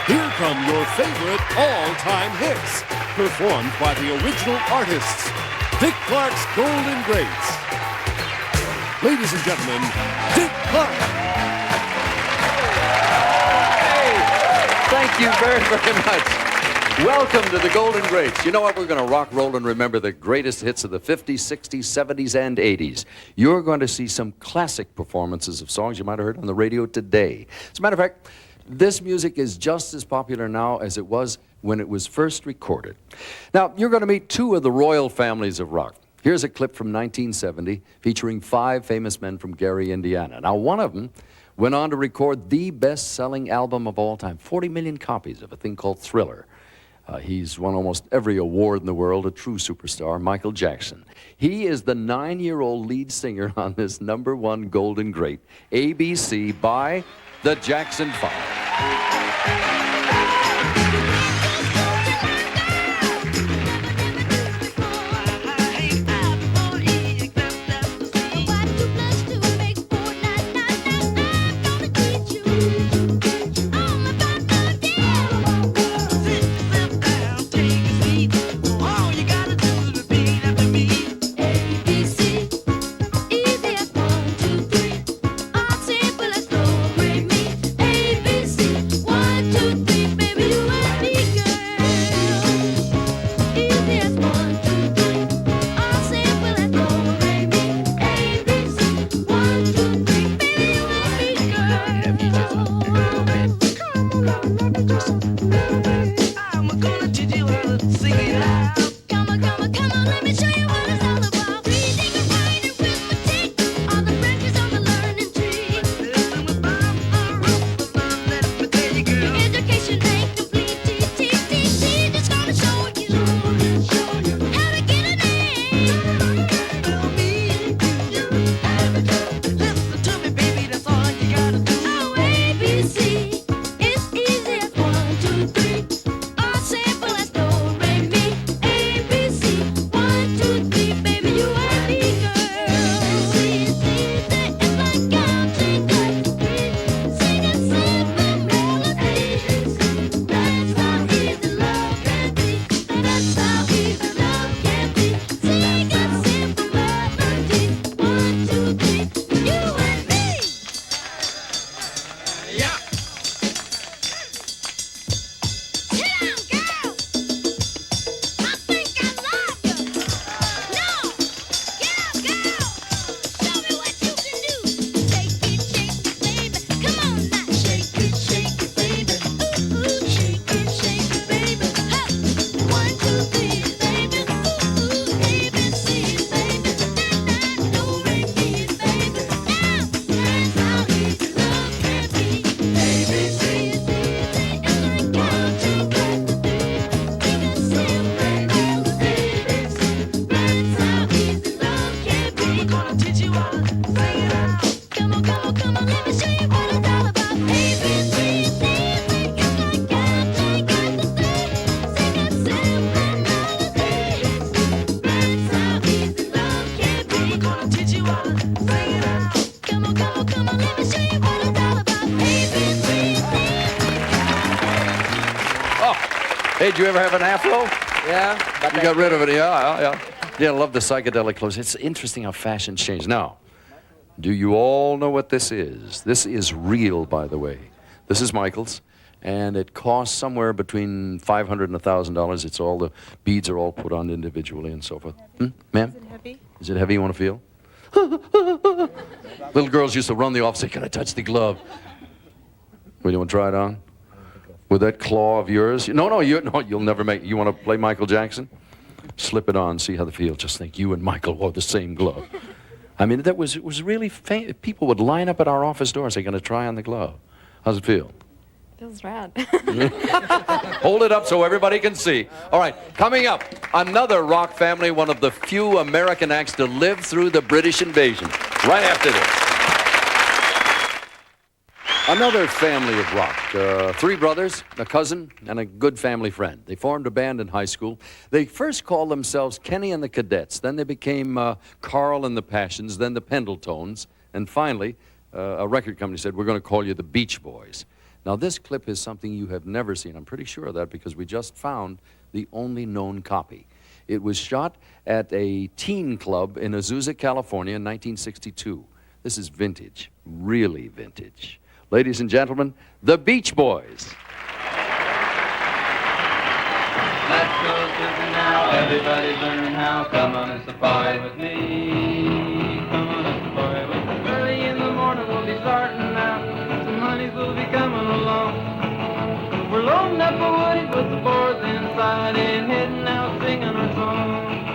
Here come your favorite all-time hits, performed by the original artists, Dick Clark's Golden Greats. Ladies and gentlemen, Dick Clark. Hey, thank you very, very much. Welcome to the Golden Greats. You know what? We're going to rock, roll, and remember the greatest hits of the 50s, 60s, 70s, and 80s. You're going to see some classic performances of songs you might have heard on the radio today. As a matter of fact, this music is just as popular now as it was when it was first recorded. Now, you're going to meet two of the royal families of rock. Here's a clip from 1970 featuring 5 famous men from Gary, Indiana. Now, one of them went on to record the best-selling album of all time, 40 million copies of a thing called Thriller. He's won almost every award in the world, a true superstar, Michael Jackson. He is the 9-year-old lead singer on this #1 Golden Great, ABC by the Jackson 5. Hey, did you ever have an afro? Yeah. But You got rid of it, yeah. Yeah, I love the psychedelic clothes. It's interesting how fashion changed. Now, do you all know what this is? This is real, by the way. This is Michael's, and it costs somewhere between $500 and $1,000. It's all, the beads are all put on individually and so forth. Ma'am? Is it heavy? Is it heavy? You want to feel? Little girls used to run the office, say, can I touch the glove? Well, you want to try it on? With that claw of yours? No, you'll never make. You want to play Michael Jackson? Slip it on, see how they feel. Just think you and Michael wore the same glove. I mean, it was really people would line up at our office doors. They're going to try on the glove. How's it feel? Feels rad. Hold it up so everybody can see. All right, coming up, another rock family, one of the few American acts to live through the British invasion. Right after this. Another family of rock. 3 brothers, a cousin, and a good family friend. They formed a band in high school. They first called themselves Kenny and the Cadets. Then they became Carl and the Passions, then the Pendletones. And finally, a record company said, we're going to call you the Beach Boys. Now, this clip is something you have never seen. I'm pretty sure of that because we just found the only known copy. It was shot at a teen club in Azusa, California in 1962. This is vintage, really vintage. Ladies and gentlemen, the Beach Boys. Let's go surfing now, everybody's learning how. Come on and safari with me. Come on and safari with me. Early in the morning we'll be starting out. Some honeys will be coming along. We're loading up a woody, put the boards inside and heading out singing our song.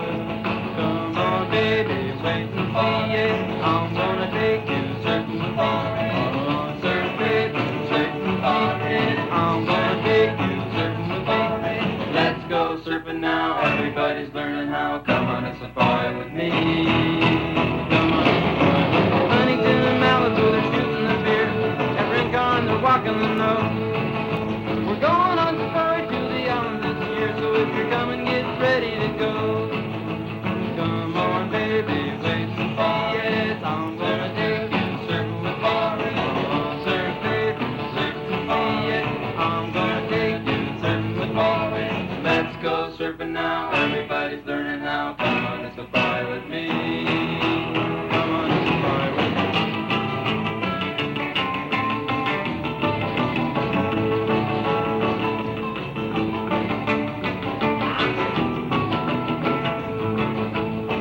Come on baby, wait and see, yeah. I'm gonna take you surfing with me. Come on, surf baby, wait and see, yeah. I'm gonna take you surfing with me. Let's go surfing now, everybody's learning how. Come on and safari with me. Come on and safari with me. Huntington and Malibu, they're shooting the beer. At Rincon, they're walking the nose. We're going on safari to the island this year, so if you're coming, get ready to go. Come on, baby, wait and see, yes, I'm gonna take you surfing with me. Come on, surf, baby, surf with me, yes, I'm gonna take you surfing with me. Let's go surfing now, everybody's learning how. Come on and safari with me. Come on and safari with me.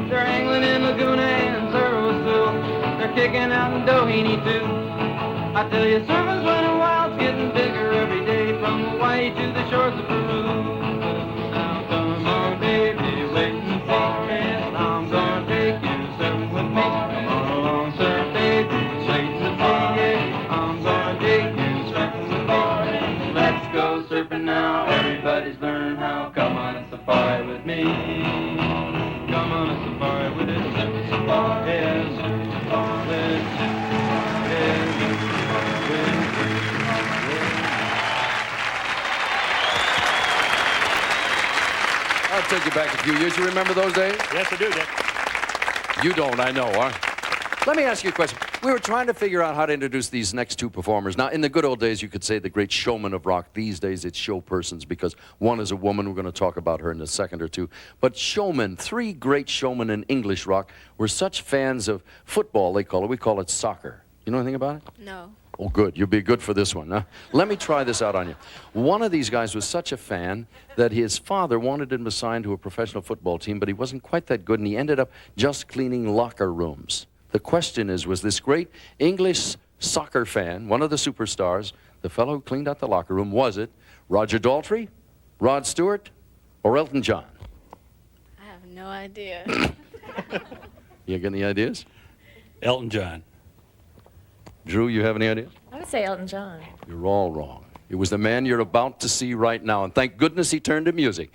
They're angling in Laguna and Cerro Azul. They're kicking out in Doheny too. I tell you, surfing's running wild, it's getting bigger every day, from Hawaii to the shores of Peru. Now come on, baby, wait and see, yes, I'm gonna take you surfing with me. Come on along, surf, baby, wait and see, yes, I'm gonna take you surfing with me. Let's go surfing now, everybody's learning how. Come on and safari with me. Come on and safari with us, surf safari, yeah, surf safari, yeah, surf safari, yeah, surf safari, I'll take you back a few years. You remember those days? Yes, I do, Dick. You don't, I know, huh? Let me ask you a question. We were trying to figure out how to introduce these next two performers. Now, in the good old days, you could say the great showman of rock. These days, it's show persons because one is a woman. We're going to talk about her in a second or two. But showmen, three great showmen in English rock, were such fans of football, they call it. We call it soccer. You know anything about it? No. Oh, good. You'll be good for this one. Huh? Let me try this out on you. One of these guys was such a fan that his father wanted him assigned to a professional football team, but he wasn't quite that good, and he ended up just cleaning locker rooms. The question is, was this great English soccer fan, one of the superstars, the fellow who cleaned out the locker room, was it Roger Daltrey, Rod Stewart, or Elton John? I have no idea. You got any ideas? Elton John. Drew, you have any ideas? I would say Elton John. You're all wrong. It was the man you're about to see right now, and thank goodness he turned to music.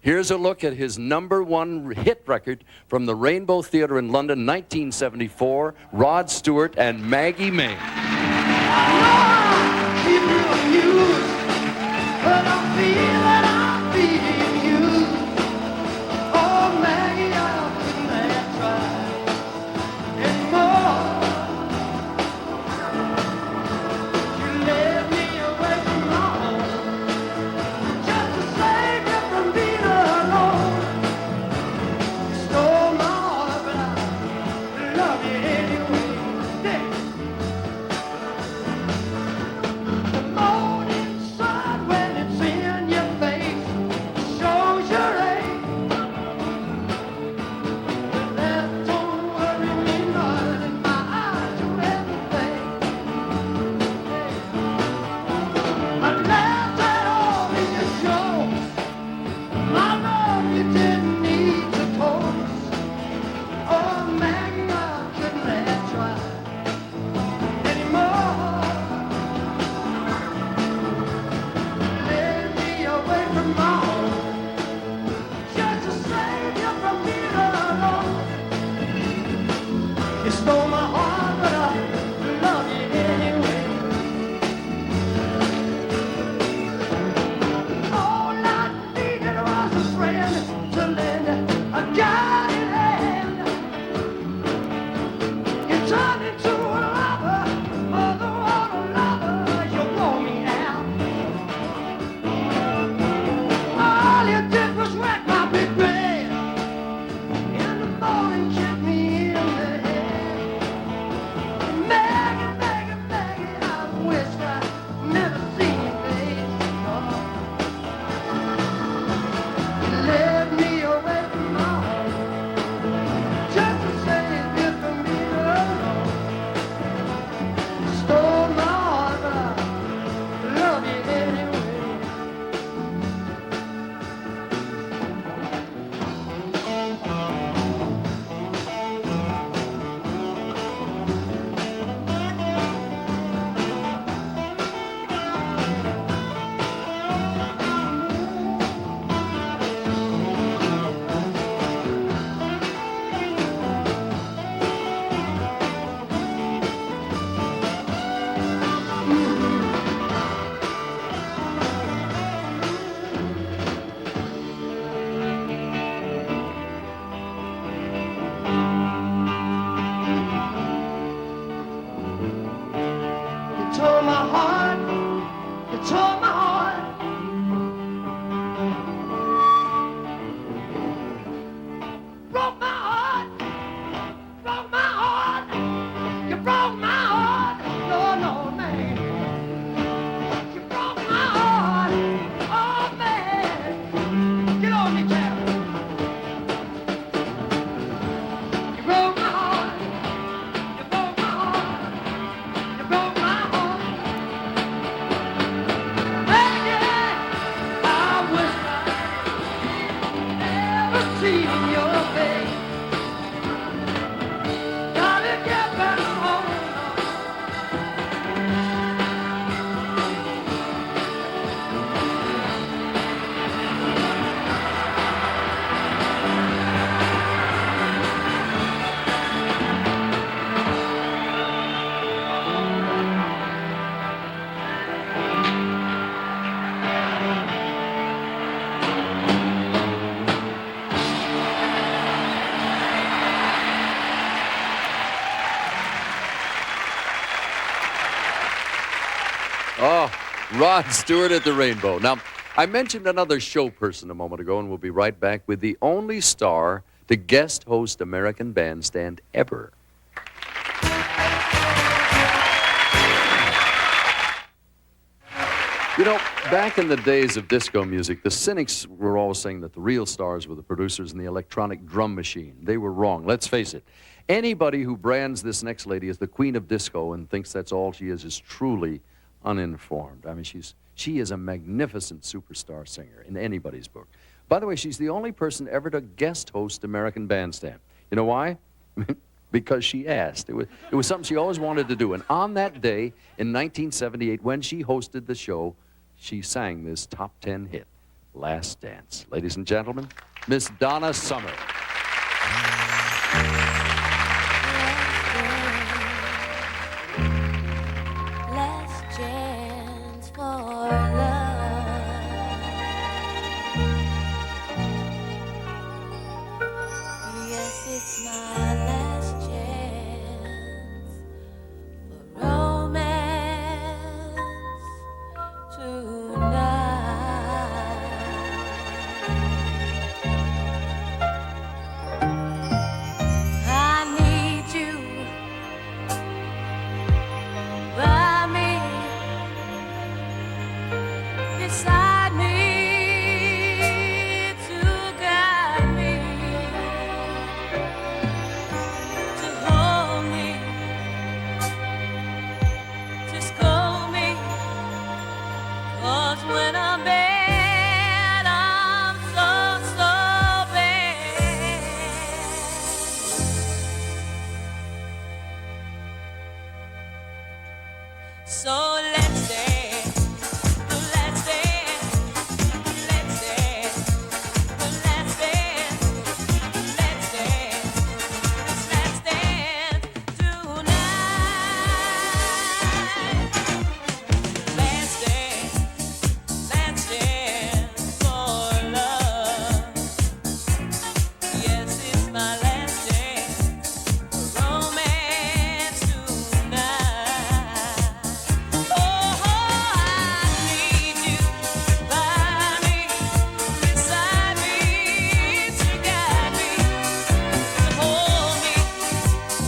Here's a look at his #1 hit record from the Rainbow Theatre in London, 1974, Rod Stewart and Maggie May. Rod Stewart at the Rainbow. Now, I mentioned another show person a moment ago, and we'll be right back with the only star to guest host American Bandstand ever. You know, back in the days of disco music, the cynics were always saying that the real stars were the producers and the electronic drum machine. They were wrong. Let's face it. Anybody who brands this next lady as the queen of disco and thinks that's all she is truly uninformed. I mean, she is a magnificent superstar singer in anybody's book. By the way, she's the only person ever to guest host American Bandstand. You know why? Because she asked. It was something she always wanted to do. And on that day in 1978, when she hosted the show, she sang this top 10 hit, Last Dance. Ladies and gentlemen, Miss Donna Summer. Last chance for love. Yes, it's my last chance for romance tonight. I need you by me, beside me, to guide me, to hold me, to scold me. 'Cause when I'm bad, I'm so bad. So let's dance, let's dance, let's dance, let's dance, let's dance, let's dance tonight. Let's dance for love. Yes, it's my last dance for romance tonight. Oh, I need you by me, beside me, to guide me, to hold me,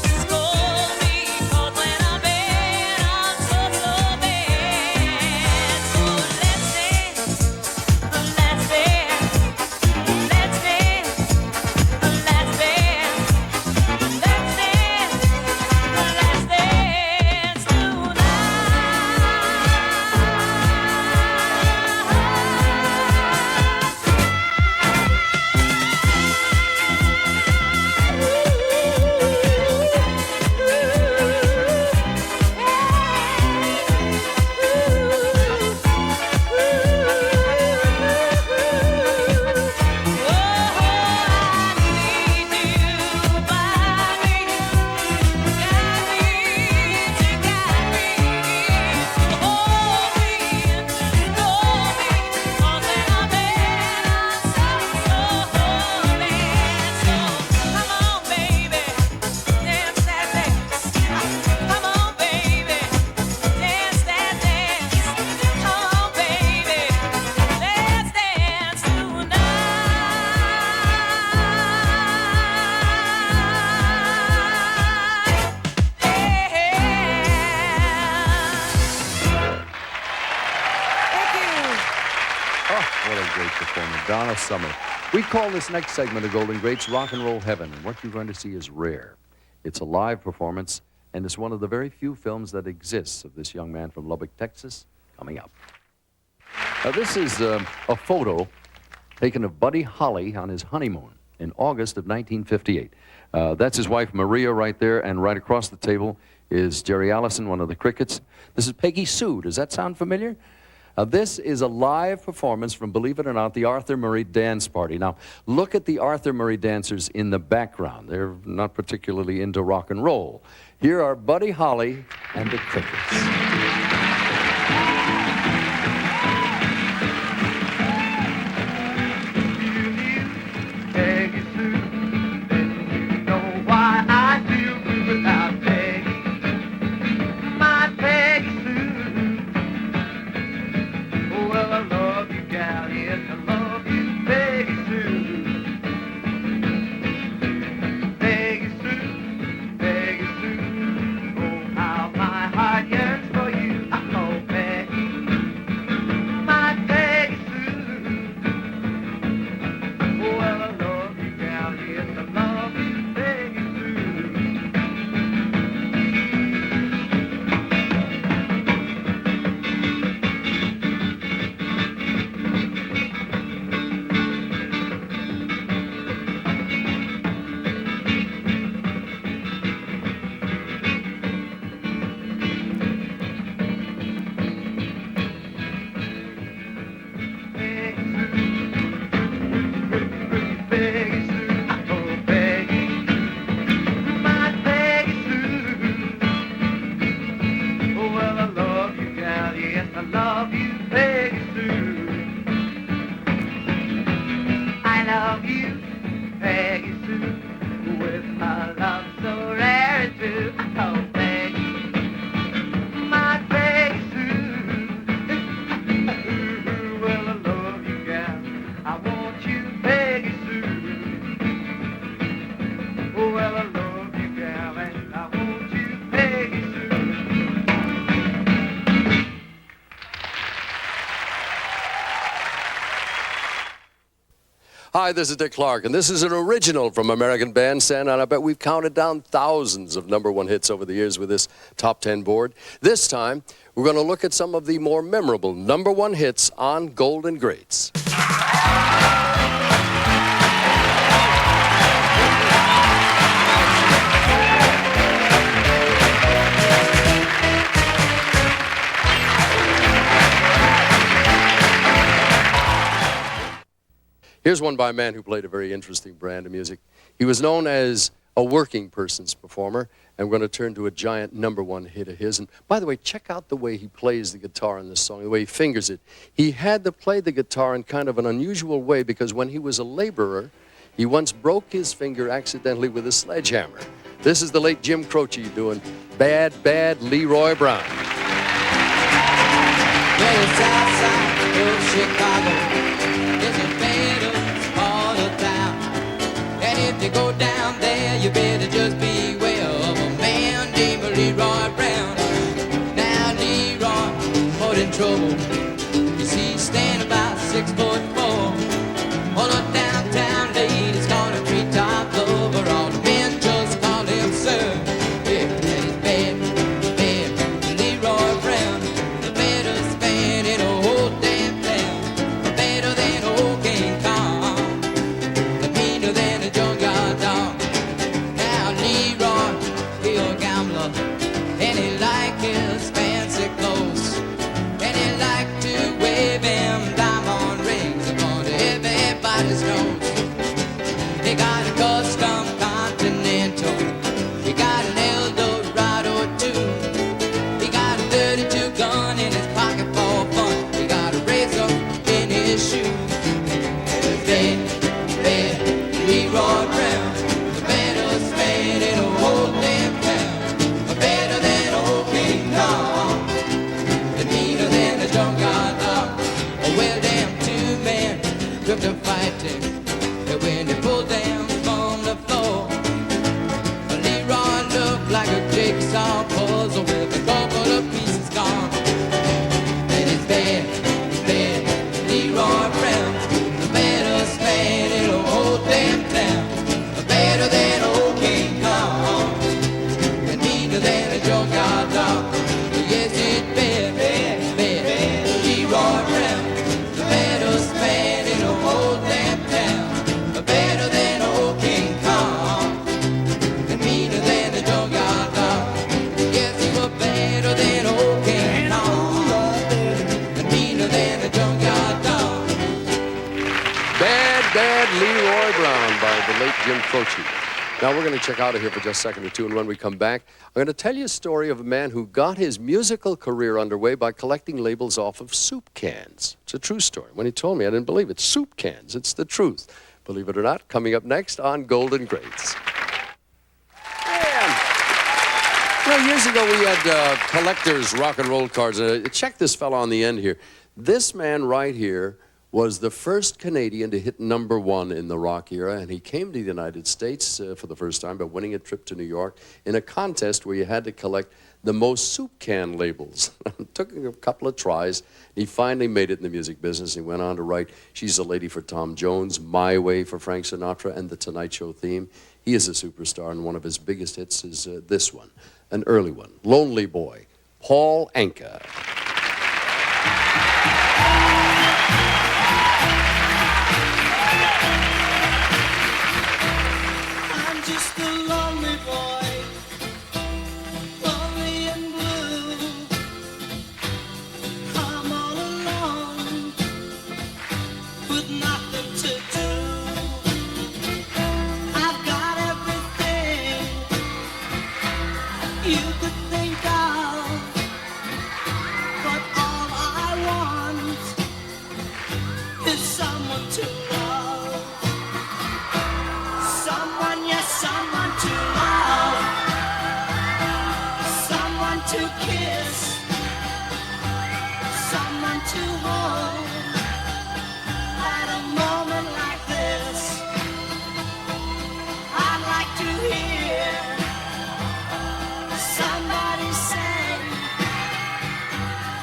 to scold me. 'Cause when I'm bad, I'm so bad. So let's dance, let's dance, let's dance, let's dance, let's dance tonight. What a great performer, Donna Summer. We call this next segment of Golden Greats Rock and Roll Heaven, and what you're going to see is rare. It's a live performance, and it's one of the very few films that exists of this young man from Lubbock, Texas, coming up. Now, this is a photo taken of Buddy Holly on his honeymoon in August of 1958. That's his wife, Maria, right there, and right across the table is Jerry Allison, one of the Crickets. This is Peggy Sue. Does that sound familiar? This is a live performance from, believe it or not, the Arthur Murray Dance Party. Now, look at the Arthur Murray dancers in the background. They're not particularly into rock and roll. Here are Buddy Holly and the Crickets. Peggy Sue, then you know why I feel blue without Peggy. My Peggy Sue, Hi, this is Dick Clark, and this is an original from American Bandstand, and I bet we've counted down thousands of #1 hits over the years with this top 10 board. This time, we're going to look at some of the more memorable #1 hits on Golden Greats. Here's one by a man who played a very interesting brand of music. He was known as a working person's performer, and we're going to turn to a giant #1 hit of his. And by the way, check out the way he plays the guitar in this song, the way he fingers it. He had to play the guitar in kind of an unusual way because when he was a laborer, he once broke his finger accidentally with a sledgehammer. This is the late Jim Croce doing Bad, Bad Leroy Brown. Well, it's outside of Chicago. It's a bad part of town. And if you go down there, you better just beware of a man named Leroy Brown. Now Leroy, caught in trouble. You see, he's standing about 6'4". All the downtown ladies call him treetop lover. All the men just call him sir. Yeah, and it's bad, bad Leroy Brown. The baddest man in the whole damn town. Better than old King Kong. The meaner than a junkyard dog. Now Leroy, he a gambler. And he like his fancy clothes. And he like to wave them diamond rings upon everybody's nose. He got a custom Continental. He got an Eldorado too. He got a 32 gun in his pocket for fun. He got a razor in his shoe. Bad, bad Leroy Brown, the baddest man in the whole damn town. Better than old King Kong, and meaner than a junkyard dog. Oh, well, them two men took to fighting, and when they pulled them from the floor, Leroy looked like a jigsaw puzzle with a couple of pieces gone. And it's bad, bad Leroy Brown, the baddest man in the whole damn town. Better than old King Kong, and meaner than a junkyard dog. Yes, it's bad, bad, bad Leroy Brown, the baddest man in the whole damn town. Better than old King Kong, and meaner than a junkyard dog. Yes, he was better than old King Kong, and meaner than a junkyard dog. Bad, Bad Leroy Brown by the late Jim Croce. Now, we're going to check out of here for just a second or two, and when we come back, I'm going to tell you a story of a man who got his musical career underway by collecting labels off of soup cans. It's a true story. When he told me, I didn't believe it. Soup cans. It's the truth. Believe it or not, coming up next on Golden Greats. Years ago, we had collectors' rock and roll cards. Check this fella on the end here. This man right here was the first Canadian to hit #1 in the rock era, and he came to the United States for the first time by winning a trip to New York in a contest where you had to collect the most soup can labels. It took a couple of tries. He finally made it in the music business. He went on to write She's a Lady for Tom Jones, My Way for Frank Sinatra, and the Tonight Show theme. He is a superstar, and one of his biggest hits is this one, an early one, Lonely Boy, Paul Anka. I'm just a lonely boy, lonely and blue. I'm all alone with nothing to do. I've got everything you could think of, but all I want is someone to love. Someone, yes, someone to love, someone to kiss, someone to hold. At a moment like this, I'd like to hear somebody say,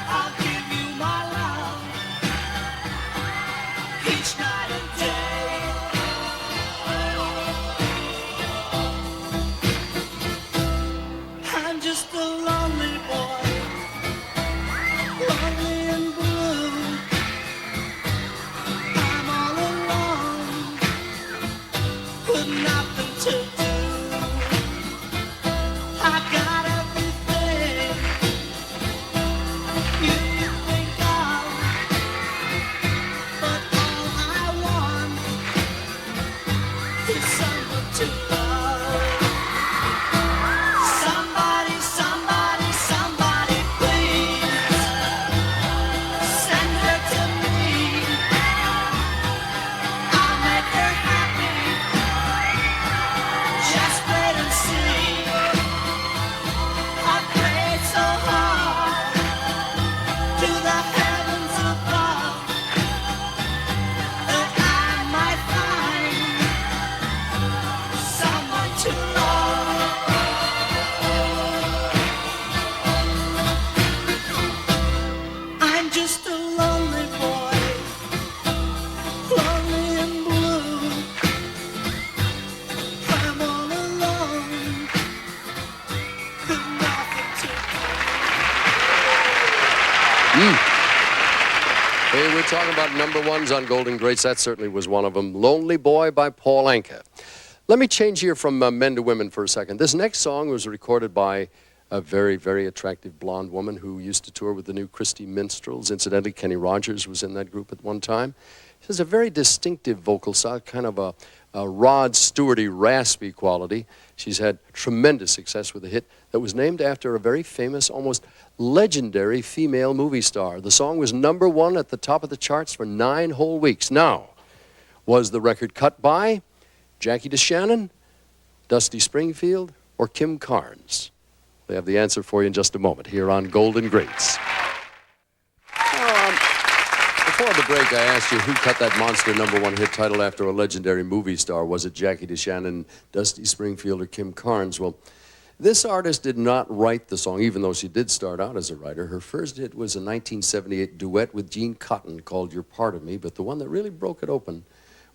I'll give you my love each night and day. Hey, we're talking about number ones on Golden Greats. That certainly was one of them. Lonely Boy by Paul Anka. Let me change here from men to women for a second. This next song was recorded by a very, very attractive blonde woman who used to tour with the new Christy Minstrels. Incidentally, Kenny Rogers was in that group at one time. She has a very distinctive vocal style, kind of a Rod Stewarty, raspy quality. She's had tremendous success with a hit that was named after a very famous, almost legendary female movie star. The song was number one at the top of the charts for 9 whole weeks. Now, was the record cut by Jackie DeShannon, Dusty Springfield, or Kim Carnes? They have the answer for you in just a moment here on Golden Greats. Before the break, I asked you who cut that monster number one hit title after a legendary movie star. Was it Jackie DeShannon, Dusty Springfield, or Kim Carnes? Well, this artist did not write the song, even though she did start out as a writer. Her first hit was a 1978 duet with Gene Cotton called You're Part of Me, but the one that really broke it open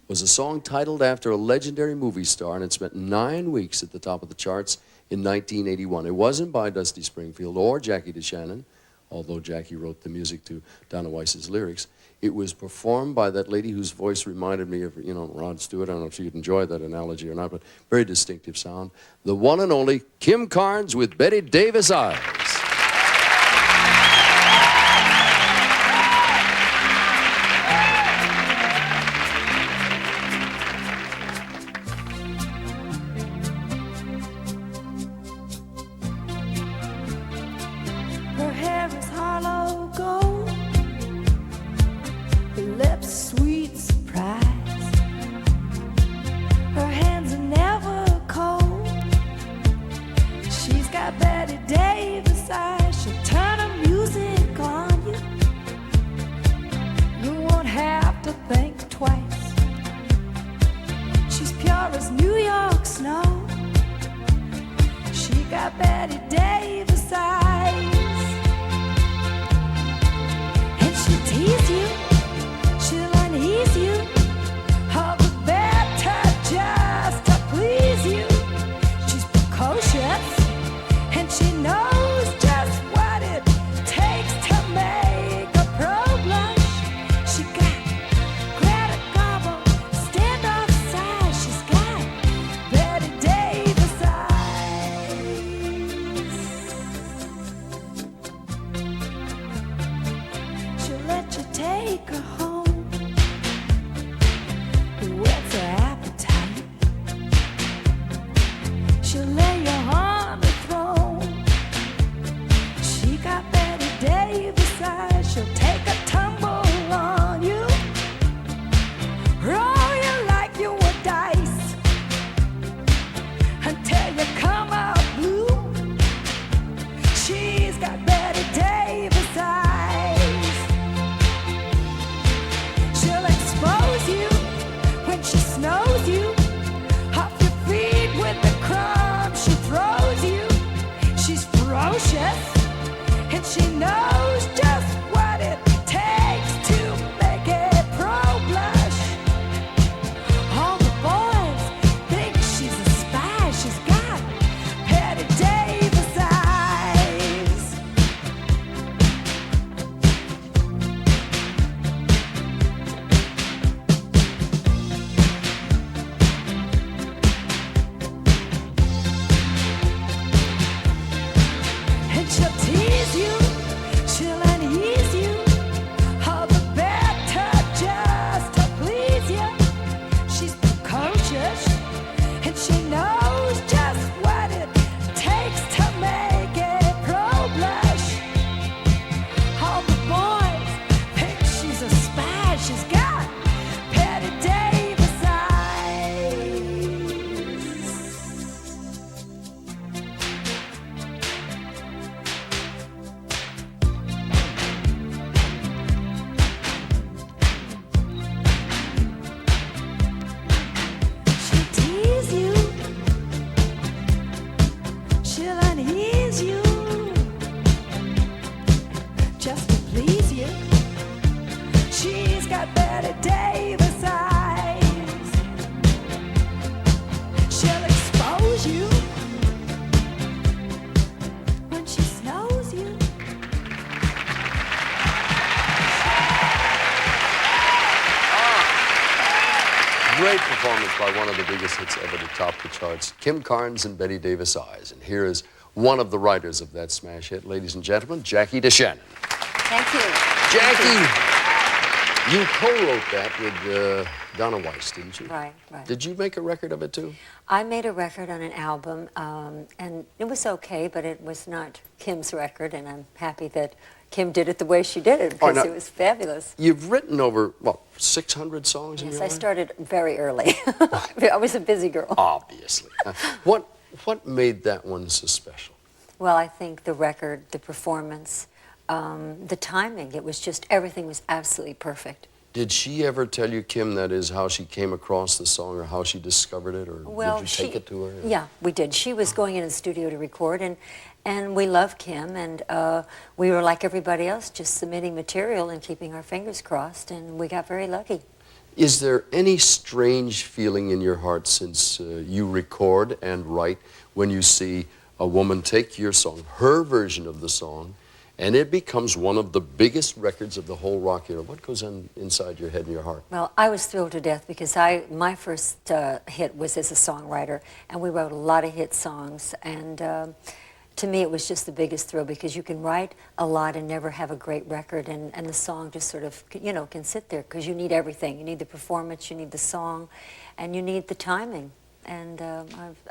was a song titled after a legendary movie star, and it spent 9 weeks at the top of the charts in 1981. It wasn't by Dusty Springfield or Jackie DeShannon, although Jackie wrote the music to Donna Weiss's lyrics. It was performed by that lady whose voice reminded me of, Rod Stewart. I don't know if you'd enjoy that analogy or not, but very distinctive sound. The one and only Kim Carnes with Betty Davis Eyes. Her hair is hollow gold, her lips sweet surprise. Her hands are never cold. She's got Betty Davis eyes. She'll turn her music on you. You won't have to think twice. She's pure as New York snow. She got Betty Davis eyes. And she'll tease you, she'll unease you, all the better just to please you. She's precocious, and she knows just what it takes to make a pro blush. She got Greta Garbo, standoff size. She's got Betty Davis eyes. She'll let you take her home. Whet's her appetite? She'll lay you on the throne. She got Betty Davis eyes. She'll take a tumble on you, roll you like you were dice, until you come out blue. She's got Betty Davis eyes. She'll expose you when she snows you, off your feet with the crumbs she throws you. She's ferocious, and she knows just what it takes to make a pro blush. All the boys think she's a spy. She's got Betty Davis eyes. And she'll tease you, she'll unease you, all the better just to please you. She's precocious, and she knows just what it takes to make a pro blush. All the boys think she's a spy. She's got Betty Davis eyes. She'll tease you, she'll unease you, just to please you. She's got Betty Davis eyes. She'll expose you when she snows you. great performance by one of the biggest hits ever to top the charts, Kim Carnes and Betty Davis Eyes. And here is one of the writers of that smash hit, ladies and gentlemen, Jackie DeShannon. Thank you. Jackie, you co-wrote that with Donna Weiss, didn't you? Right, right. Did you make a record of it too? I made a record on an album, and it was okay, but it was not Kim's record, and I'm happy that Kim did it the way she did it, because it was fabulous. You've written over, what, 600 songs in your Yes, life? I started very early. I was a busy girl. Obviously. What made that one so special? Well, I think the record, the performance, the timing, it was just, everything was absolutely perfect. Did she ever tell you, Kim, that is how she came across the song or how she discovered it, or Well, did you take it to her? Yeah, we did. She was going in the studio to record, and we loved Kim, and we were like everybody else, just submitting material and keeping our fingers crossed, and we got very lucky. Is there any strange feeling in your heart since you record and write when you see a woman take your song, her version of the song, and it becomes one of the biggest records of the whole rock era? What goes on inside your head and your heart? Well, I was thrilled to death because my first hit was as a songwriter, and we wrote a lot of hit songs, and to me it was just the biggest thrill because you can write a lot and never have a great record, and the song just sort of, you know, can sit there because you need everything. You need the performance, you need the song, and you need the timing, and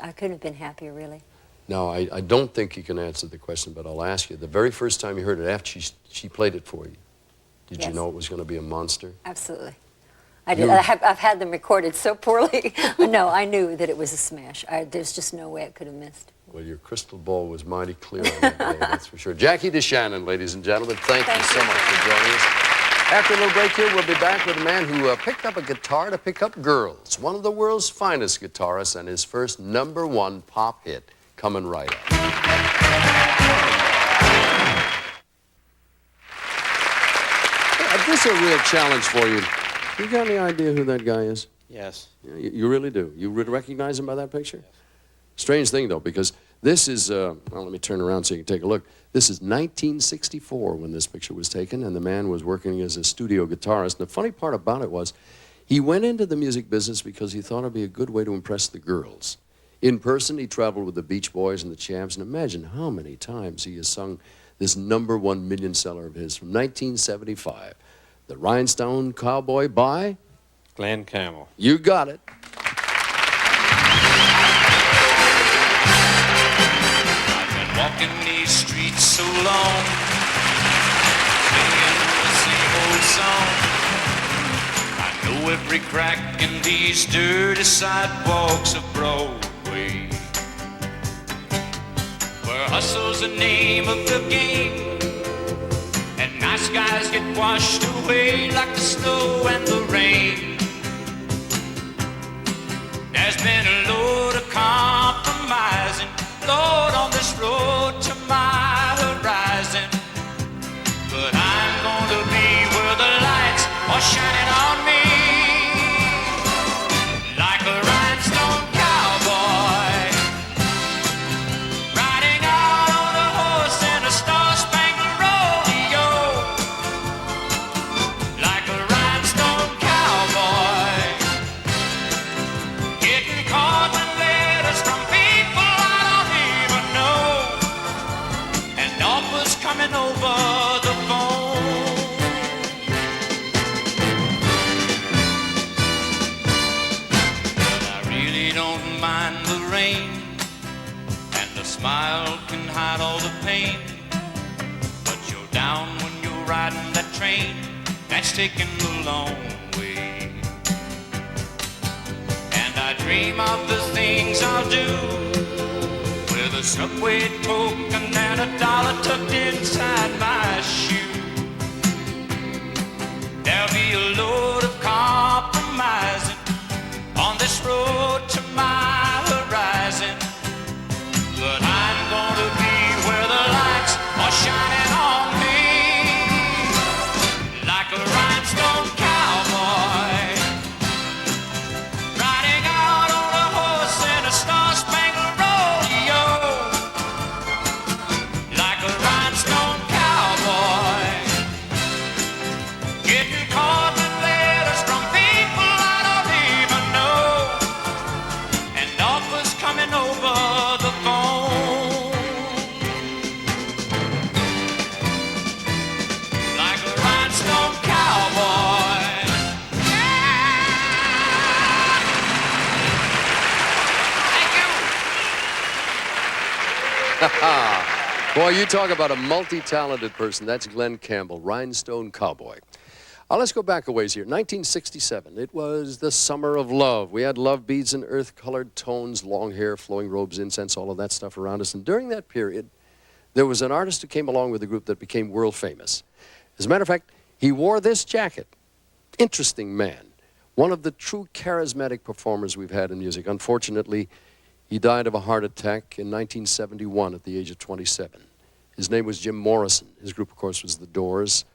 I couldn't have been happier, really. Now, I don't think you can answer the question, but I'll ask you. The very first time you heard it, after she played it for you, did you Yes. know it was going to be a monster? Absolutely. I did. I've had them recorded so poorly. No, I knew that it was a smash. There's just no way it could have missed. Well, your crystal ball was mighty clear on that day, that's for sure. Jackie DeShannon, ladies and gentlemen, thank you so much for joining us. After a little break here, we'll be back with a man who picked up a guitar to pick up girls, one of the world's finest guitarists, and his first #1 pop hit coming right up. This is a real challenge for you. You got any idea who that guy is? Yes. Yeah, you really do. You would recognize him by that picture? Yes. Strange thing, though, because this is, well, let me turn around so you can take a look. This is 1964 when this picture was taken, and the man was working as a studio guitarist. And the funny part about it was he went into the music business because he thought it'd be a good way to impress the girls. In person, he traveled with the Beach Boys and the Champs, and imagine how many times he has sung this #1 million seller of his from 1975, The Rhinestone Cowboy by Glenn Campbell. You got it. I've been walking these streets so long, singing the same old song. I know every crack in these dirty sidewalks of Broadway, where hustle's the name of the game, and nice guys get washed away like the snow and the rain. There's been a load of compromising, Lord, on this road to my horizon. But I'm gonna be where the lights are shining on me, like a rhinestone cowboy, riding out on a horse in a star-spangled rodeo, like a rhinestone cowboy, getting caught with letters from people I don't even know, and offers coming over the phone. But I really don't mind the rain, and the smile can hide all the pain. But you're down when you're riding that train that's taking the long way. And I dream of the things I'll do, with a subway token and $1 tucked inside my shoe. There'll be a load of compromising on this road to my horizon, but I'm gonna be where the lights are shining on me, like a rhinestone cowboy, riding out on a horse in a star-spangled rodeo, like a rhinestone cowboy, getting caught with Boy, you talk about a multi-talented person. That's Glenn Campbell, Rhinestone Cowboy. Let's go back a ways here. 1967, it was the summer of love. We had love beads and earth-colored tones, long hair, flowing robes, incense, all of that stuff around us. And during that period, there was an artist who came along with a group that became world famous. As a matter of fact, he wore this jacket. Interesting man. One of the true charismatic performers we've had in music. Unfortunately, he died of a heart attack in 1971 at the age of 27. His name was Jim Morrison. His group, of course, was The Doors.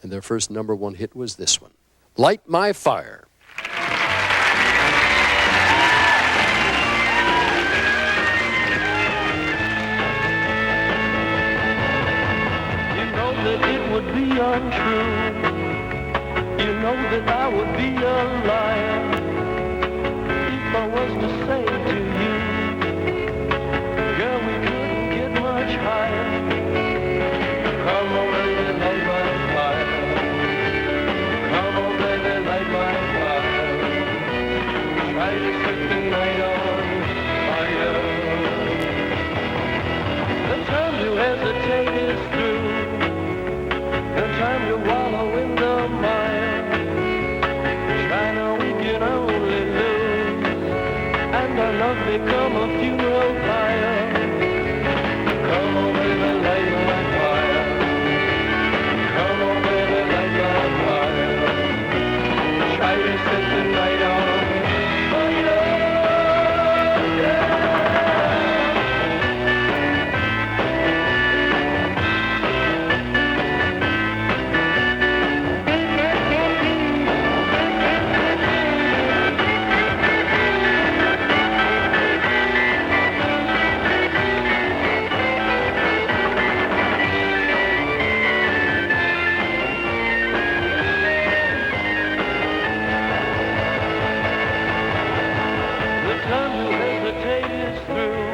And their first #1 hit was this one, Light My Fire. You know that it would be untrue. You know that I would be a liar if I was to say to you, girl, we couldn't get much higher. Come on, baby, light my fire. Come on, baby, light my fire. Try to set the night on fire. The time to hesitate is through. No time to wallow in the mire. Try now, we can only lose, and our love become a funeral pyre. Come on, baby, light my fire. Come on, baby, light my fire. Try to set the night on fire. The time to hesitate is through.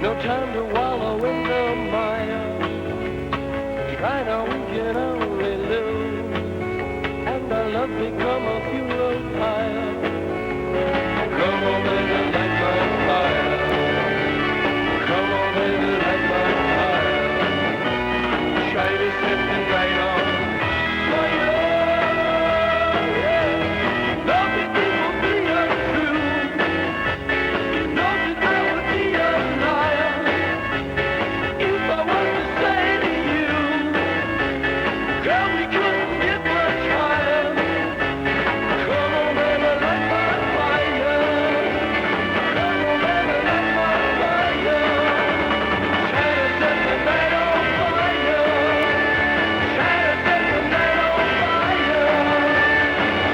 No time to wallow in the mire. Try now, we can only lose, and our love become a funeral pyre. Come on, baby, light my fire. Come on, baby, light my fire. Try to set the night on fire. Love it will be untrue. You know that I would be a liar if I was to say to you, girl, we couldn't get much higher. Come on, baby, light my fire. Come on, baby, light my fire. Try to set the night on fire. Try to set the night on fire.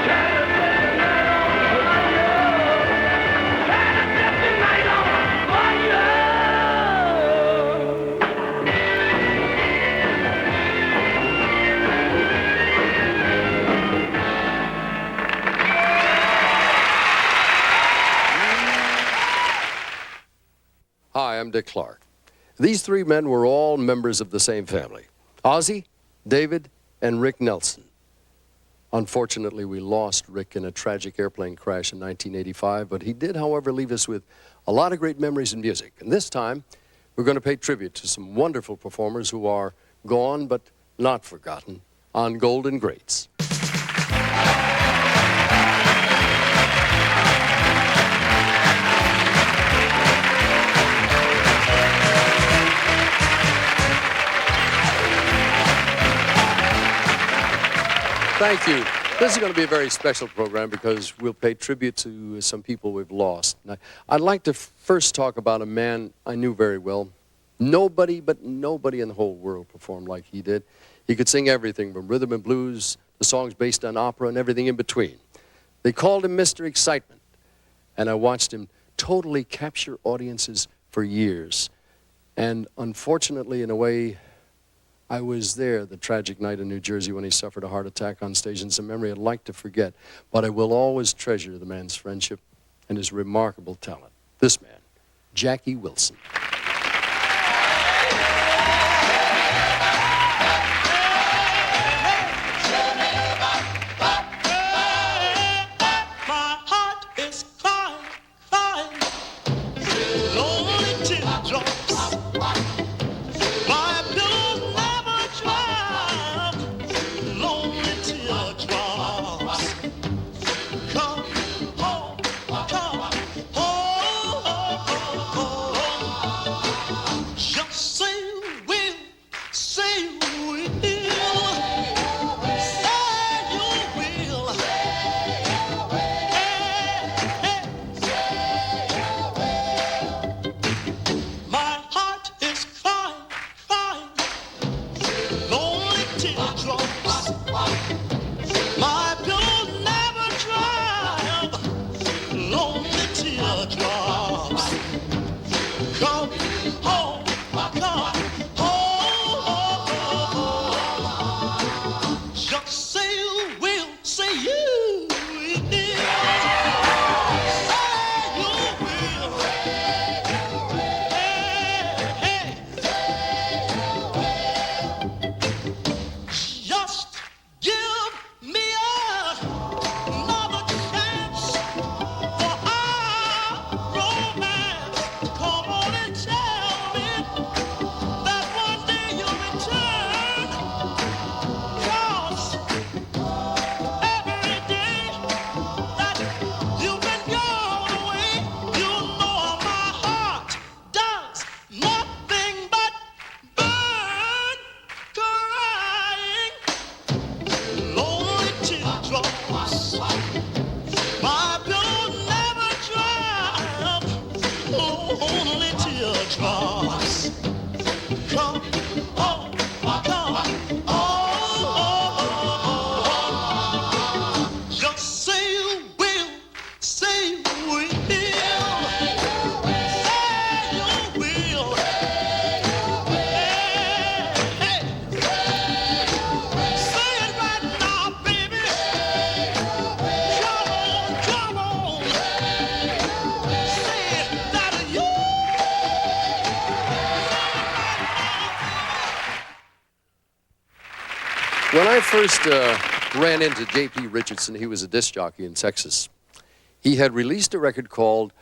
Try to set the night on fire. Try to set the night on fire. Hi, I'm Dick Clark. These three men were all members of the same family. Ozzie, David, and Rick Nelson. Unfortunately, we lost Rick in a tragic airplane crash in 1985, but he did, however, leave us with a lot of great memories in music. And this time, we're going to pay tribute to some wonderful performers who are gone but not forgotten on Golden Greats. Thank you. This is going to be a very special program because we'll pay tribute to some people we've lost. Now, I'd like to first talk about a man I knew very well. Nobody but nobody in the whole world performed like he did. He could sing everything from rhythm and blues, the songs based on opera, and everything in between. They called him Mr. Excitement, and I watched him totally capture audiences for years. And unfortunately, in a way, I was there the tragic night in New Jersey when he suffered a heart attack on stage. It's a memory I'd like to forget, but I will always treasure the man's friendship and his remarkable talent. This man, Jackie Wilson. My heart is crying, crying, lonely teardrops. teardrops. Come home, come home. Just say you will, say you will. Say you will. Hey, just give me another chance for our romance. Come on and tell me that one day you'll return. 'Cause every day that you've been gone away, you know my heart does nothing but burn, crying lonely teardrops. My pillow never dry up, lonely teardrops. Come home, come home. Just say you will, say you will. Say you will. Hey, say it right now, baby. Come on. Say that you. When I first ran into J.P. Richardson, he was a disc jockey in Texas. He had released a record called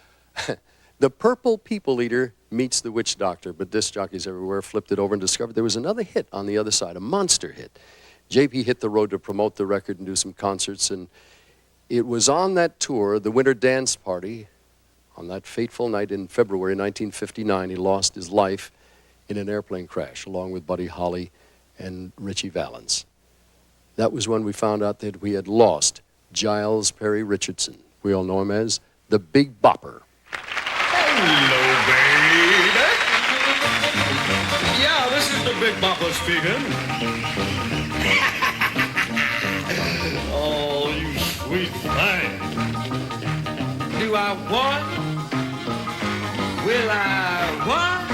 The Purple People Eater Meets the Witch Doctor, but disc jockeys everywhere flipped it over and discovered there was another hit on the other side, a monster hit. J.P. hit the road to promote the record and do some concerts, and it was on that tour, the Winter Dance Party, on that fateful night in February 1959, he lost his life in an airplane crash, along with Buddy Holly and Ritchie Valens. That was when we found out that we had lost Giles Perry Richardson. We all know him as the Big Bopper. Hello, baby. Yeah, this is the Big Bopper speaking. Oh, you sweet thing. Do I want? Will I want?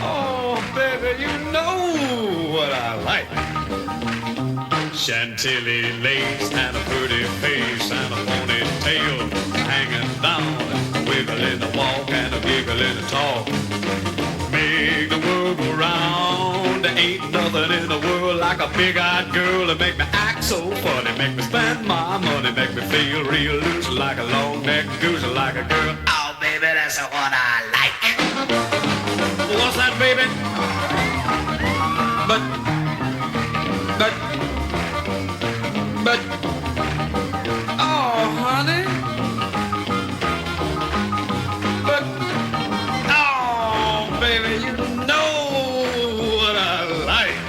Oh, baby, you know what I like. Chantilly lace and a pretty face and a ponytail hanging down, a wiggle in the walk and a giggle in the talk. Make the world go round. There ain't nothing in the world like a big-eyed girl to make me act so funny, make me spend my money, make me feel real loose like a long-necked goose, like a girl. Oh, baby, that's what I like. What's that, baby? But, oh, honey. But, oh, baby, you know what I like.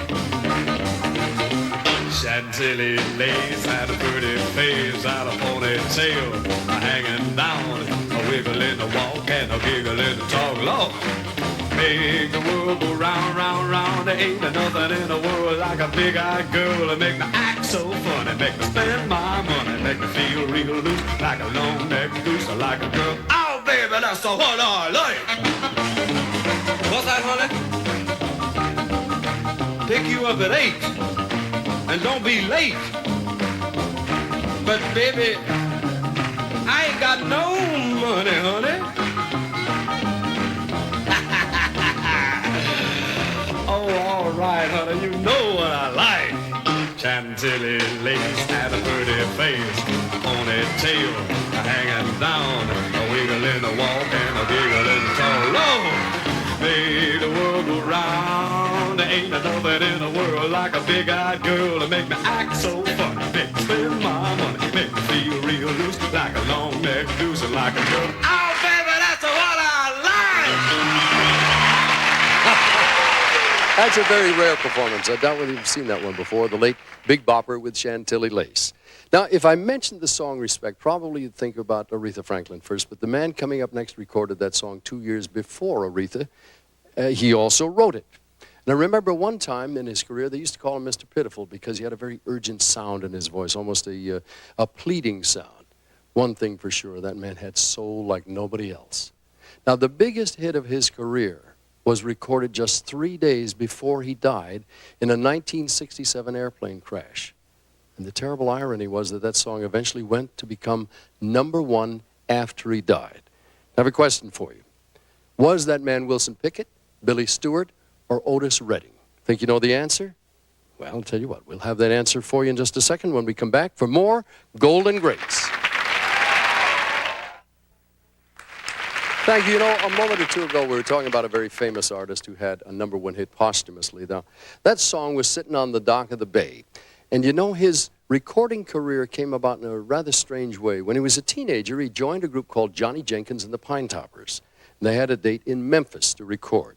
Chantilly lace and a pretty face and a ponytail hanging down, a wiggle in the walk and a giggle in the talk. Lord, make the world go round, round, round. There ain't nothing in the world like a big-eyed girl to make me act so funny, make me spend my money, make me feel real loose like a long-necked goose, like a girl. Oh, baby, that's the what I like. What's that, honey? Pick you up at 8 and don't be late. But, baby, I ain't got no money, honey. Oh, all right, honey, you know what I like. Chantilly lace and a pretty face, ponytail hanging down, a wiggle in the walk and a giggle in the talk. Lord, make the world go round. There ain't nothing in the world like a big-eyed girl to make me act so funny, make me spend my money, make me feel real loose like a long-necked goose, like a girl. Oh, baby, that's what I like. That's a very rare performance. I doubt whether you've seen that one before, the late Big Bopper with Chantilly Lace. Now, if I mentioned the song Respect, probably you'd think about Aretha Franklin first, but the man coming up next recorded that song 2 years before Aretha. He also wrote it. And I remember one time in his career, they used to call him Mr. Pitiful because he had a very urgent sound in his voice, almost a pleading sound. One thing for sure, that man had soul like nobody else. Now, the biggest hit of his career was recorded just 3 days before he died in a 1967 airplane crash. And the terrible irony was that that song eventually went to become #1 after he died. I have a question for you. Was that man Wilson Pickett, Billy Stewart, or Otis Redding? Think you know the answer? Well, I'll tell you what, we'll have that answer for you in just a second when we come back for more Golden Greats. Thank you. You know, a moment or two ago, we were talking about a very famous artist who had a #1 hit posthumously. Now, that song was sitting on the dock of the bay. And you know, his recording career came about in a rather strange way. When he was a teenager, he joined a group called Johnny Jenkins and the Pine Toppers. And they had a date in Memphis to record.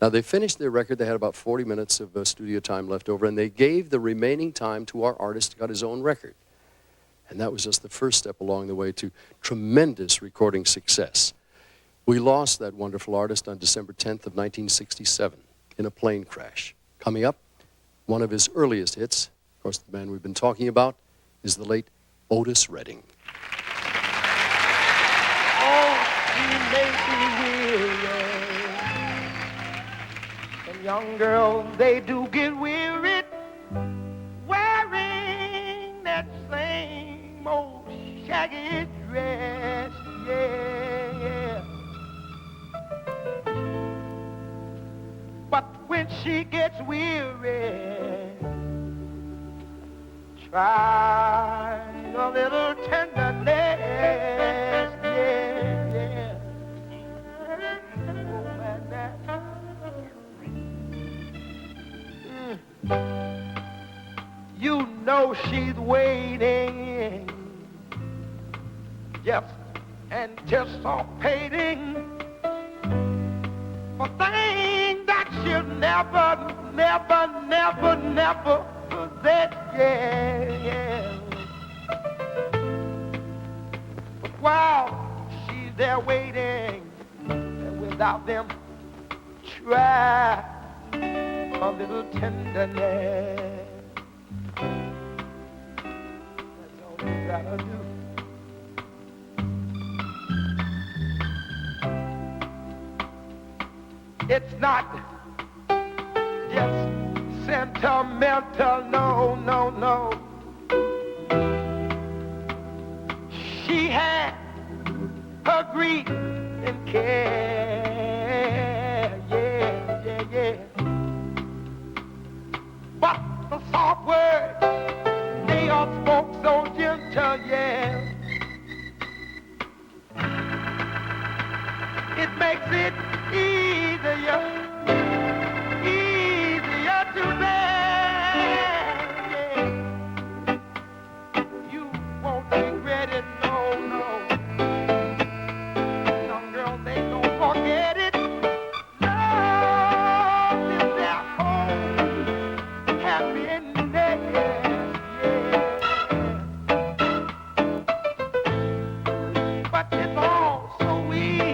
Now, they finished their record. They had about 40 minutes of studio time left over, and they gave the remaining time to our artist who got his own record. And that was just the first step along the way to tremendous recording success. We lost that wonderful artist on December 10th of 1967 in a plane crash. Coming up, one of his earliest hits, of course, the man we've been talking about, is the late Otis Redding. Oh, she may be weary. And young girls, they do get weary wearing that same old shaggy dress, yeah. But when she gets weary, try a little tenderness, yeah. You know she's waiting, just anticipating for things that she'll never possess, yeah. But while she's there waiting, and without them, try a little tenderness. That's all you gotta do. It's not just sentimental, no. She had her grief and care, yeah. But the soft words, they are spoke so gentle, yeah. It makes it easier to bear, yeah. You won't regret it, no. Some girls, they don't forget it. Love is their home, happiness, yeah. But it's all so easy.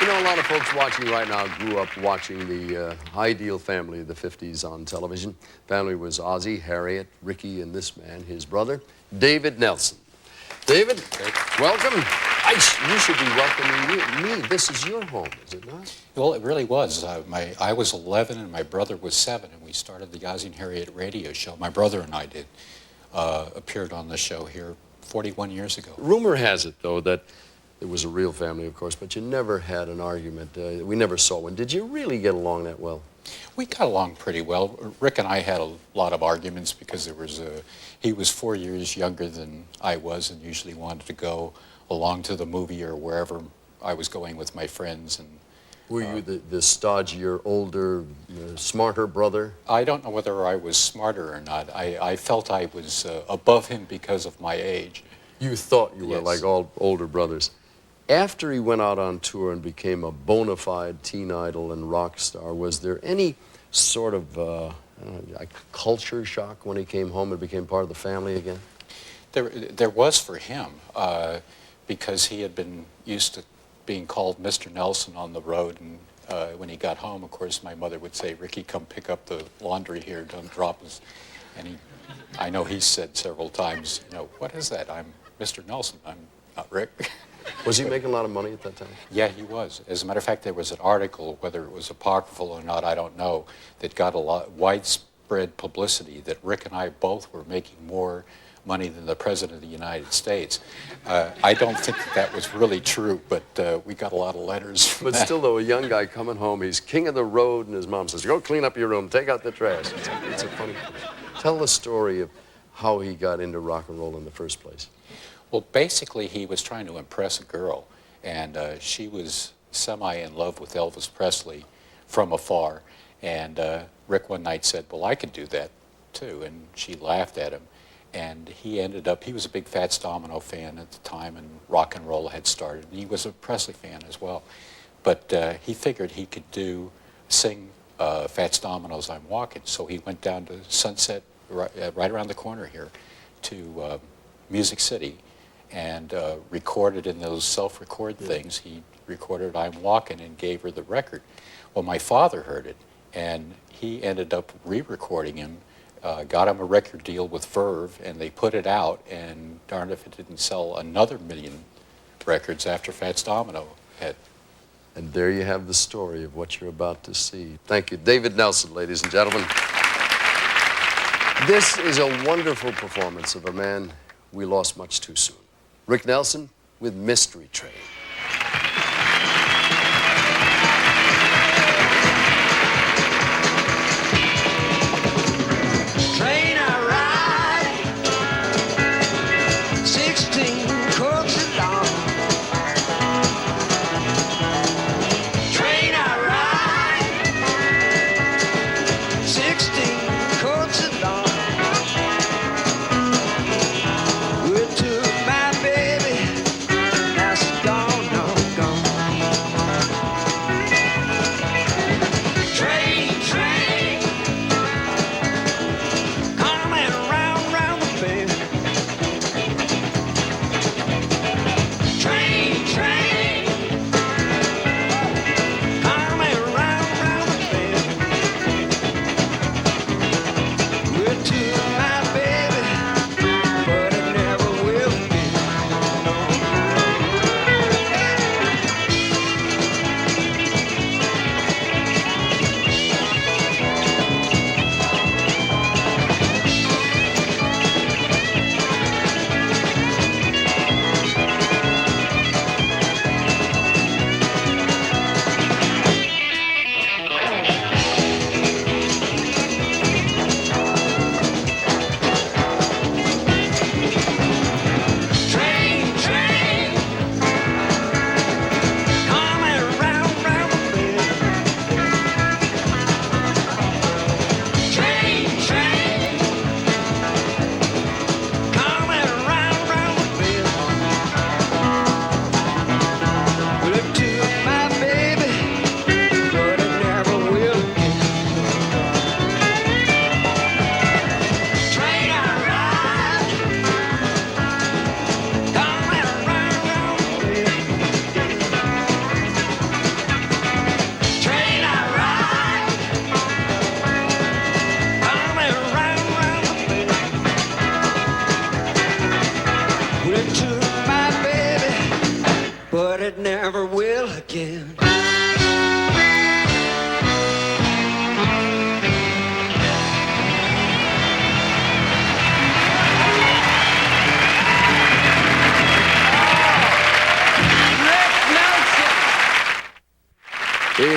You know, a lot of folks watching right now grew up watching the ideal family of the 50s on television. Family was Ozzie, Harriet, Ricky, and this man, his brother, David Nelson. David, welcome. You should be welcoming me. This is your home, is it not? Well, it really was. I was 11 and my brother was 7, and we started the Ozzie and Harriet radio show. My brother and I did. Appeared on the show here 41 years ago. Rumor has it, though, that it was a real family, of course, but you never had an argument. We never saw one. Did you really get along that well? We got along pretty well. Rick and I had a lot of arguments because he was 4 years younger than I was and usually wanted to go along to the movie or wherever I was going with my friends. And were you the stodgier, older, smarter brother? I don't know whether I was smarter or not. I felt I was above him because of my age. You thought you were, Yes. like all older brothers. After he went out on tour and became a bona fide teen idol and rock star, was there any sort of like culture shock when he came home and became part of the family again? There was for him, because he had been used to being called Mr. Nelson on the road, and when he got home, of course, my mother would say, "Ricky, come pick up the laundry here, don't drop us." And I know he said several times, "What is that? I'm Mr. Nelson, I'm not Rick." Was he making a lot of money at that time? Yeah, he was. As a matter of fact, there was an article, whether it was apocryphal or not, I don't know, that got a lot widespread publicity that Rick and I both were making more money than the President of the United States. I don't think that was really true, but we got a lot of letters. But still, though, a young guy coming home, he's king of the road, and his mom says, "Go clean up your room, take out the trash." It's a funny thing. Tell the story of how he got into rock and roll in the first place. Well, basically, he was trying to impress a girl, and she was semi in love with Elvis Presley from afar. And Rick one night said, "Well, I could do that too," and she laughed at him. And he was a big Fats Domino fan at the time, and rock and roll had started. And he was a Presley fan as well. But he figured he could sing Fats Domino's "I'm Walking." So he went down to Sunset, right around the corner here, to Music City, and recorded in those self-record things. He recorded "I'm Walking" and gave her the record. Well, my father heard it, and he ended up re-recording him, got him a record deal with Verve, and they put it out, and darn if it didn't sell another 1 million records after Fats Domino had. And there you have the story of what you're about to see. Thank you. David Nelson, ladies and gentlemen. This is a wonderful performance of a man we lost much too soon. Rick Nelson with Mystery Train. Train I ride, 16 coaches long. Train I ride, 16 coaches long. We took my baby, now she's gone.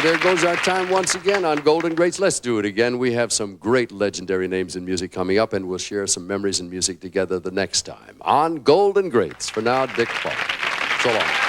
there goes our time once again on Golden Greats. Let's do it again. We have some great legendary names in music coming up, and we'll share some memories in music together the next time on Golden Greats. For now, Dick Clark. So long.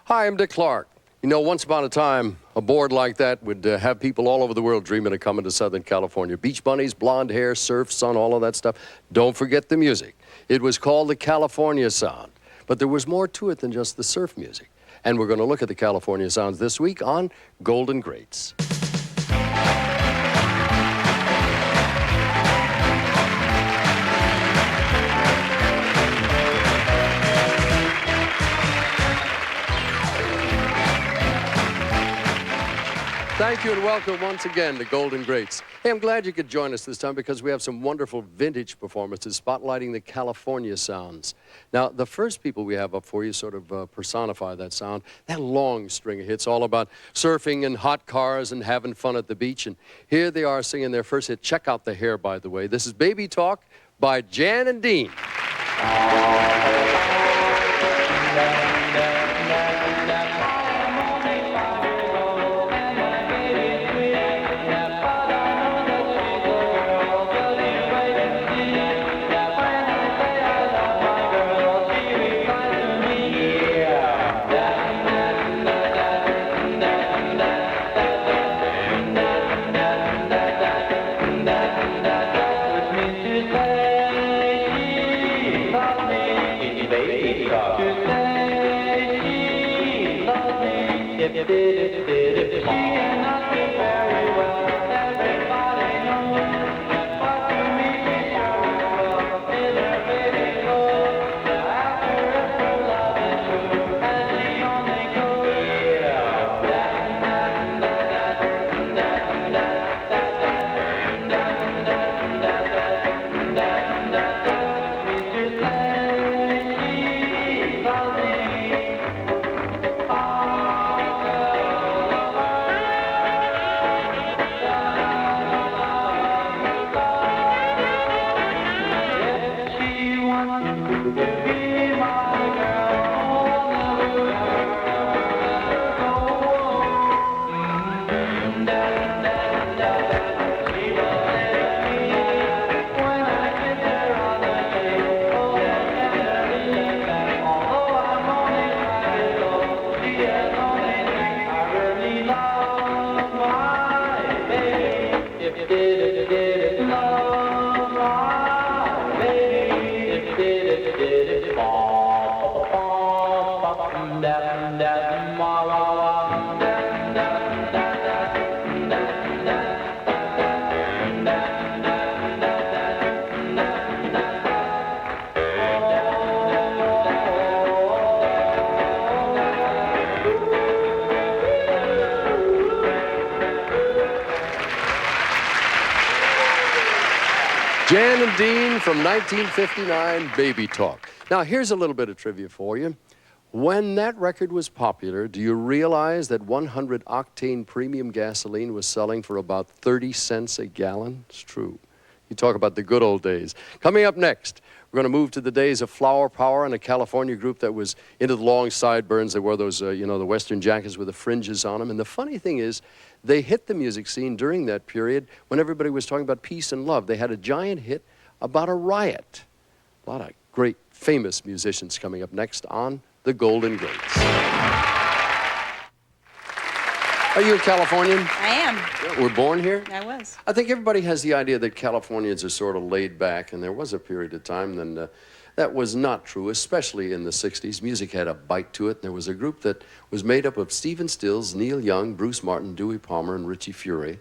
Hi, I'm Dick Clark. You know, once upon a time, a board like that would have people all over the world dreaming of coming to Southern California. Beach bunnies, blonde hair, surf, sun, all of that stuff. Don't forget the music. It was called the California Sound. But there was more to it than just the surf music. And we're going to look at the California Sounds this week on Golden Greats. Thank you and welcome once again to Golden Greats. Hey, I'm glad you could join us this time because we have some wonderful vintage performances spotlighting the California sounds. Now, the first people we have up for you sort of personify that sound, that long string of hits all about surfing and hot cars and having fun at the beach. And here they are singing their first hit. Check out the hair, by the way. This is Baby Talk by Jan and Dean. Jan and Dean from 1959, Baby Talk. Now, here's a little bit of trivia for you. When that record was popular, do you realize that 100 octane premium gasoline was selling for about 30 cents a gallon? It's true. You talk about the good old days. Coming up next, we're going to move to the days of Flower Power and a California group that was into the long sideburns. They wore those, you know, the Western jackets with the fringes on them. And the funny thing is, they hit the music scene during that period when everybody was talking about peace and love. They had a giant hit about a riot. A lot of great, famous musicians coming up next on The Golden Greats. Are you a Californian? I am. Yeah, we're born here? I was. I think everybody has the idea that Californians are sort of laid back, and there was a period of time then that was not true, especially in the 60s. Music had a bite to it. There was a group that was made up of Stephen Stills, Neil Young, Bruce Martin, Dewey Palmer, and Richie Furay,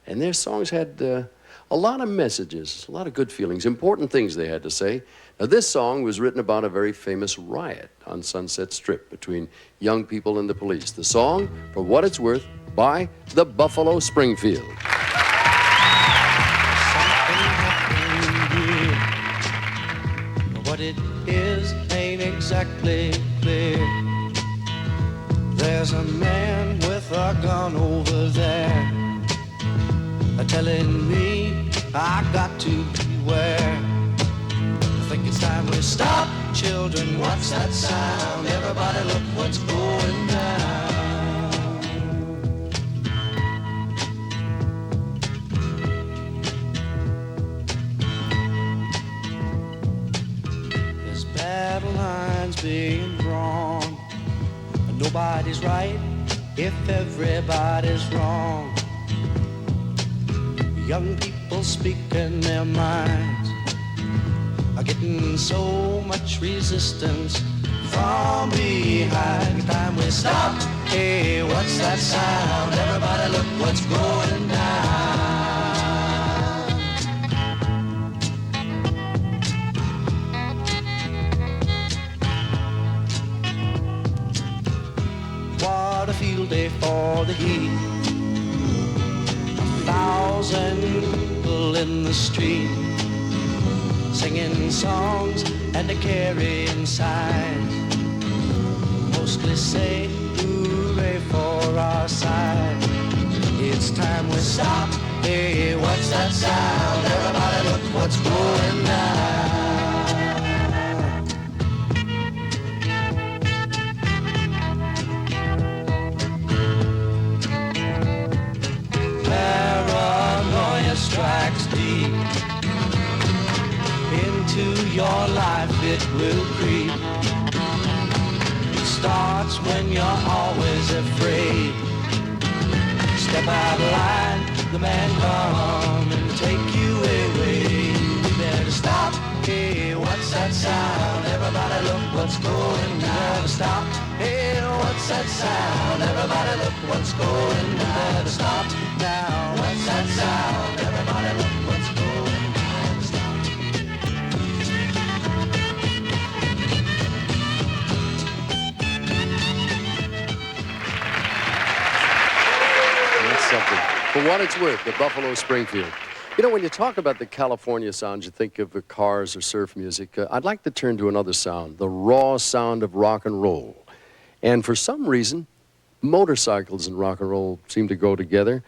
and their songs had a lot of messages, a lot of good feelings, important things they had to say. Now, this song was written about a very famous riot on Sunset Strip between young people and the police. The song, For What It's Worth, by the Buffalo Springfield. What it is ain't exactly clear. There's a man with a gun over there telling me I got to beware. I think it's time we stop, children. What's that sound? Everybody look what's going down. There's battle lines being drawn. Nobody's right if everybody's wrong. Young people speaking their minds are getting so much resistance from behind. It's time we stop. Hey, what's that sound? Everybody look what's going down. What a field day for the heat. 1,000 people in the street singing songs and a carrying signs. Mostly say hooray for our side. It's time we stop. Hey, what's that sound? Everybody look what's going down. Strikes deep into your life, it will creep. It starts when you're always afraid. Step out of line, the man come and take you away. You better stop. Hey, what's that sound? Everybody look what's going down. Stop. Hey, what's that sound? Everybody look what's going down. Stop now. What's that sound? Everybody look what's going down. Stop. That's something. For What It's Worth, the Buffalo Springfield. You know, when you talk about the California sounds, you think of the cars or surf music. I'd like to turn to another sound, the raw sound of rock and roll. And for some reason, motorcycles and rock and roll seem to go together.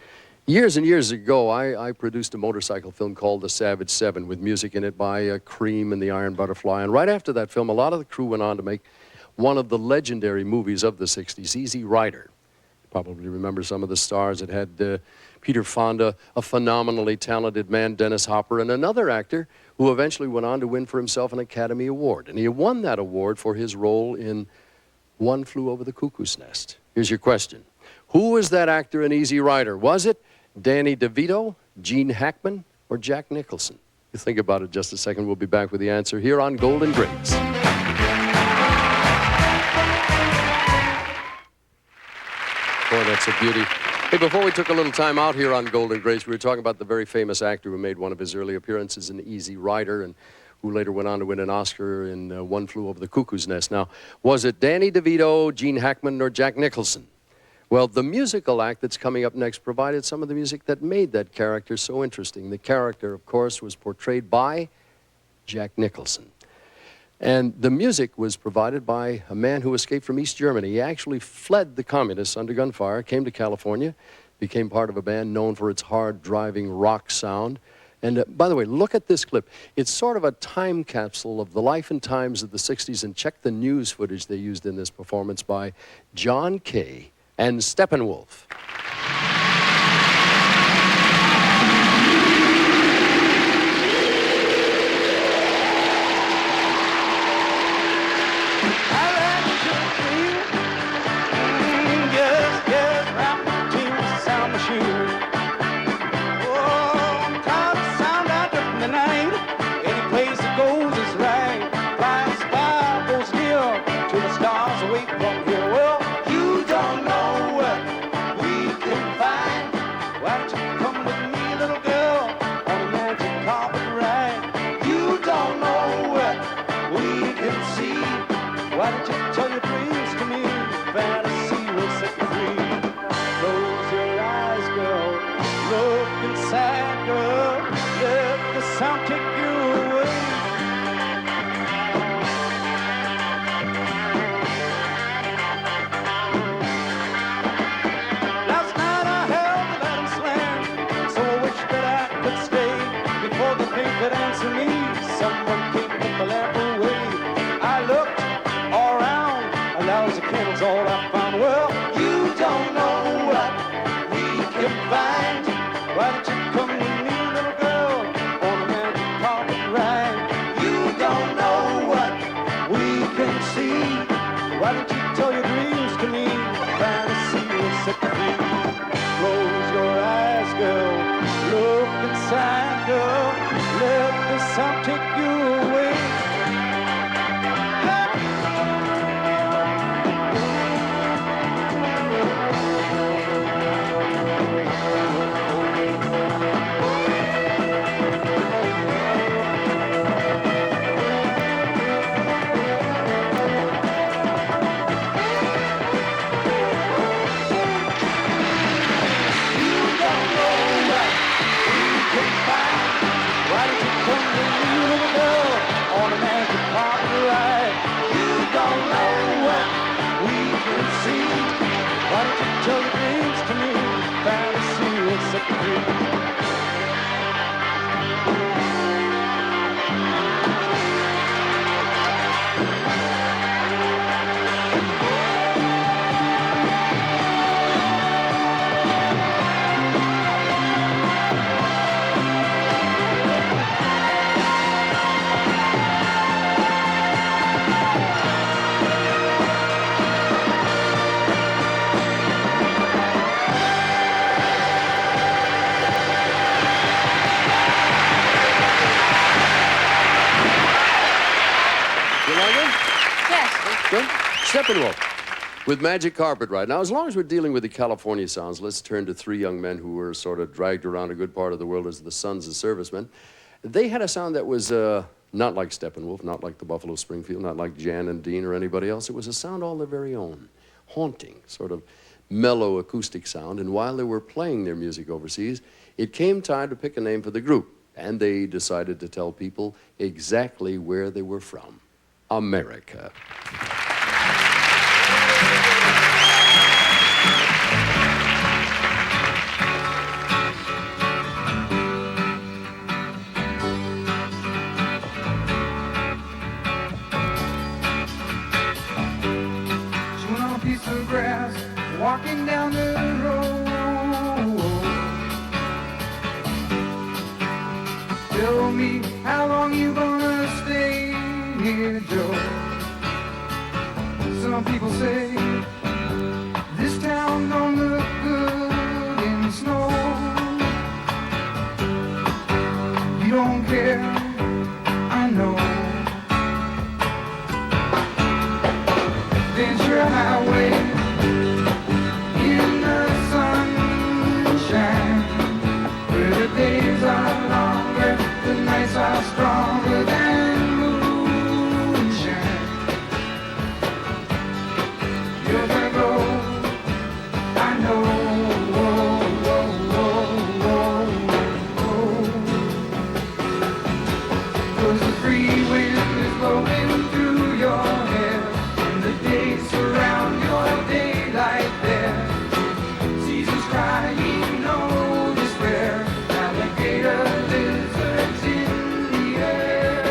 Years and years ago, I produced a motorcycle film called The Savage Seven with music in it by Cream and the Iron Butterfly. And right after that film, a lot of the crew went on to make one of the legendary movies of the 60s, Easy Rider. You probably remember some of the stars. It had Peter Fonda, a phenomenally talented man, Dennis Hopper, and another actor who eventually went on to win for himself an Academy Award. And he won that award for his role in One Flew Over the Cuckoo's Nest. Here's your question. Who was that actor in Easy Rider? Was it Danny DeVito, Gene Hackman, or Jack Nicholson? You think about it just a second. We'll be back with the answer here on Golden Greats. Boy, that's a beauty. Hey, before we took a little time out here on Golden Greats, we were talking about the very famous actor who made one of his early appearances in Easy Rider and who later went on to win an Oscar in One Flew Over the Cuckoo's Nest. Now, was it Danny DeVito, Gene Hackman, or Jack Nicholson? Well, the musical act that's coming up next provided some of the music that made that character so interesting. The character, of course, was portrayed by Jack Nicholson. And the music was provided by a man who escaped from East Germany. He actually fled the communists under gunfire, came to California, became part of a band known for its hard-driving rock sound. And by the way, look at this clip. It's sort of a time capsule of the life and times of the 60s, and check the news footage they used in this performance by John Kay and Steppenwolf. Why don't you tell your dreams to me? Fantasy will set you free. Close your eyes, girl. Look inside, girl. Let the sound take you away. Last night I held the let 'em slam, so I wish that I could stay before the thing could answer me. Someone came to put the lamp away. I looked all around, and lousy candles all I found. Well, you don't know what we can find. Why don't you come with me, little girl, on a magic carpet ride? You don't know what we can see. Why don't you tell your dreams to me? Fantasy will set you free. Close your eyes, girl. Look inside, girl. Let the sound take you away. Tell your dreams to me, fantasy will set you free. Good? Steppenwolf with Magic Carpet Ride. Now, as long as we're dealing with the California sounds, let's turn to three young men who were sort of dragged around a good part of the world as the sons of servicemen. They had a sound that was not like Steppenwolf, not like the Buffalo Springfield, not like Jan and Dean or anybody else. It was a sound all their very own, haunting, sort of mellow acoustic sound. And while they were playing their music overseas, it came time to pick a name for the group. And they decided to tell people exactly where they were from. America. Chewing on a piece of grass, walking down the road. Tell me, how long you gonna stay here, Joe? Some people say this town don't look good in snow. You don't care, I know. Ventura Highway in the sunshine, where the days are longer, the nights are stronger than moonshine. You're gonna go, I the free wind is blowing through your hair, and the days surround your daylight there. Seasons crying, no despair, alligator lizards in the air,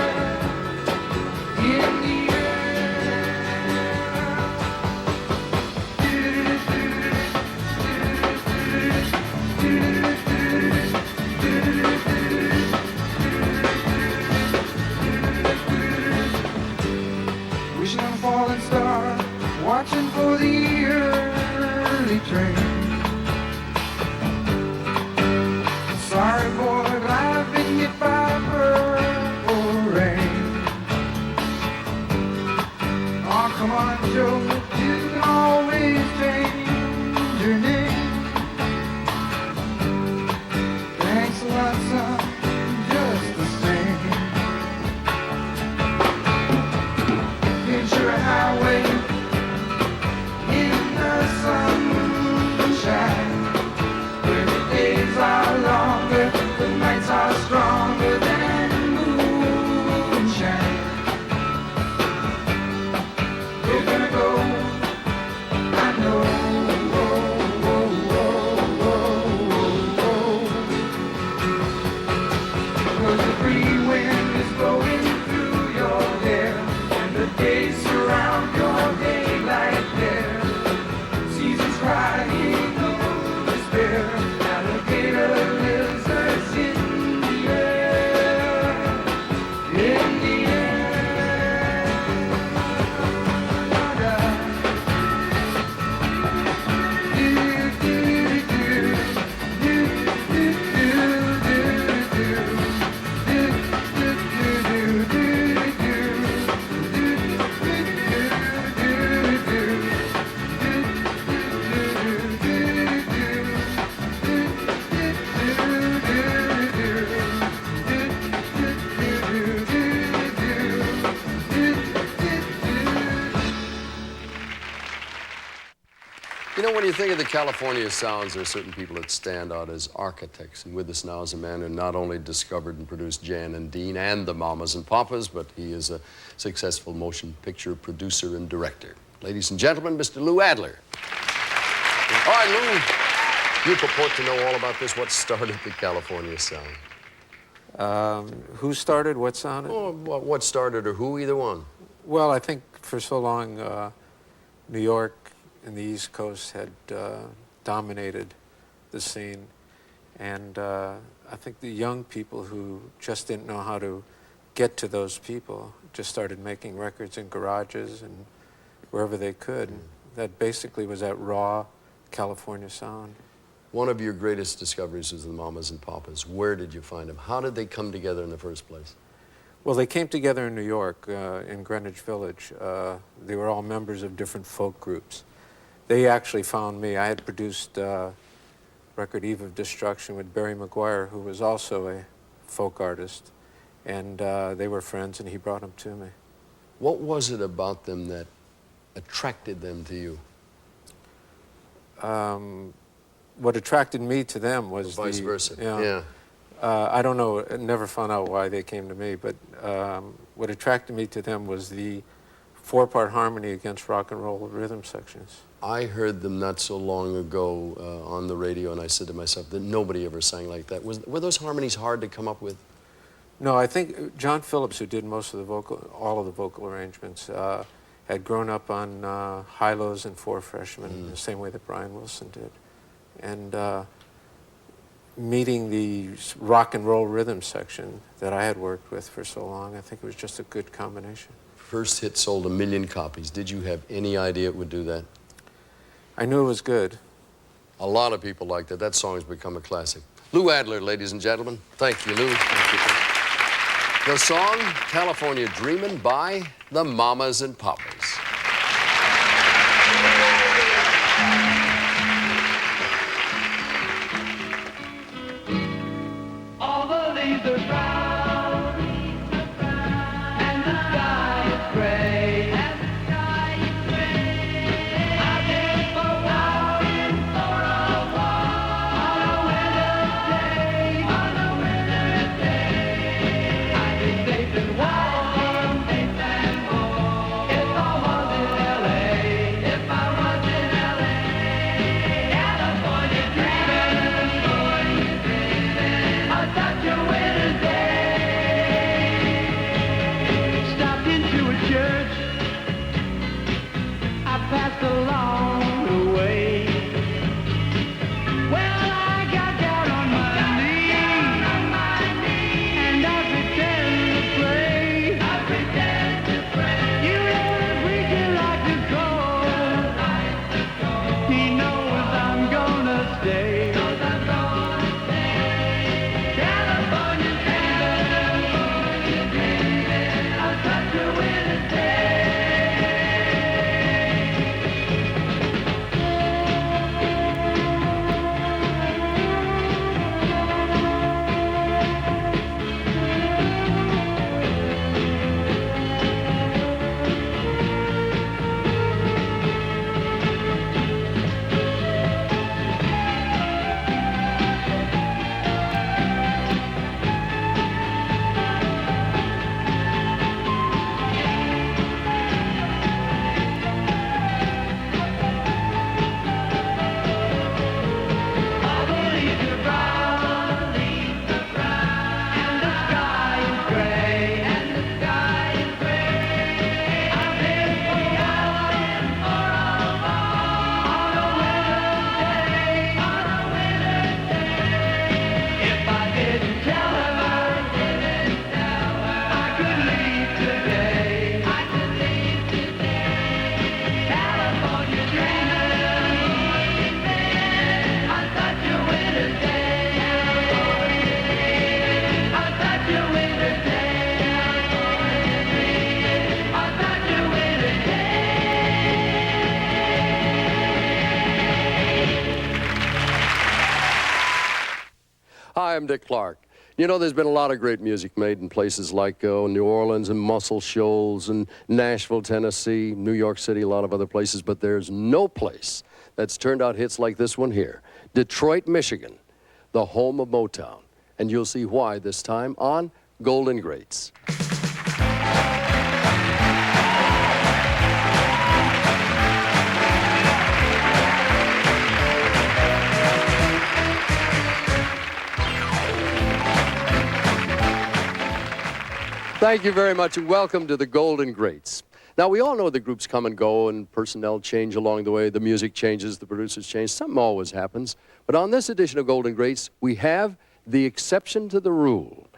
in the air. Wishing on a falling star, watching for the early train. Sorry boy, but I've been hit by purple rain. Oh, come on, Joe, you can always change your name. Thanks a lot, son, just the same. Picture a highway in the sunshine, where the days are longer, the nights are stronger than moonshine. We're gonna go, I know. Cause the free wind is blowing through your hair, and the days surround your daylight there. Seasons crying, no despair, alligator lizards in the air, in the air. Do, do, do, do, do, do, do, do. You know, when you think of the California sounds, there are certain people that stand out as architects. And with us now is a man who not only discovered and produced Jan and Dean and the Mamas and Papas, but he is a successful motion picture producer and director. Ladies and gentlemen, Mr. Lou Adler. All right, Lou, you purport to know all about this. What started the California sound? Who started what sounded? Oh, what started or who, either one? Well, I think for so long, New York and the East Coast had dominated the scene. And I think the young people who just didn't know how to get to those people just started making records in garages and wherever they could. That basically was that raw California sound. One of your greatest discoveries was the Mamas and Papas. Where did you find them? How did they come together in the first place? Well, they came together in New York, in Greenwich Village. They were all members of different folk groups. They actually found me. I had produced record Eve of Destruction with Barry McGuire, who was also a folk artist. And they were friends, and he brought them to me. What was it about them that attracted them to you? What attracted me to them was vice versa. Yeah. I don't know, I never found out why they came to me, but what attracted me to them was the four-part harmony against rock and roll rhythm sections. I heard them not so long ago on the radio, and I said to myself that nobody ever sang like that. Were those harmonies hard to come up with? No, I think John Phillips, who did most of the all of the vocal arrangements, had grown up on Hi-Lo's and Four Freshmen, the same way that Brian Wilson did. And meeting the rock and roll rhythm section that I had worked with for so long, I think it was just a good combination. First hit sold 1 million copies. Did you have any idea it would do that? I knew it was good. A lot of people liked it. That song has become a classic. Lou Adler, ladies and gentlemen. Thank you, Lou. Thank you. The song, California Dreamin' by the Mamas and Papas. All the leaves are brown, and the sky is gray. I've been for walking for a walk on a winter's day. I've been safe and wild. today. I could leave today. California dreaming on such a winter's day. California dreaming on such a winter's day. California dreaming on such a winter's Hi, I'm Dick Clark. You know, there's been a lot of great music made in places like New Orleans and Muscle Shoals and Nashville, Tennessee, New York City, a lot of other places, but there's no place that's turned out hits like this one here. Detroit, Michigan, the home of Motown. And you'll see why this time on Golden Greats. Thank you very much, and welcome to the Golden Greats. Now, we all know the groups come and go, and personnel change along the way. The music changes, the producers change. Something always happens. But on this edition of Golden Greats, we have the exception to the rule.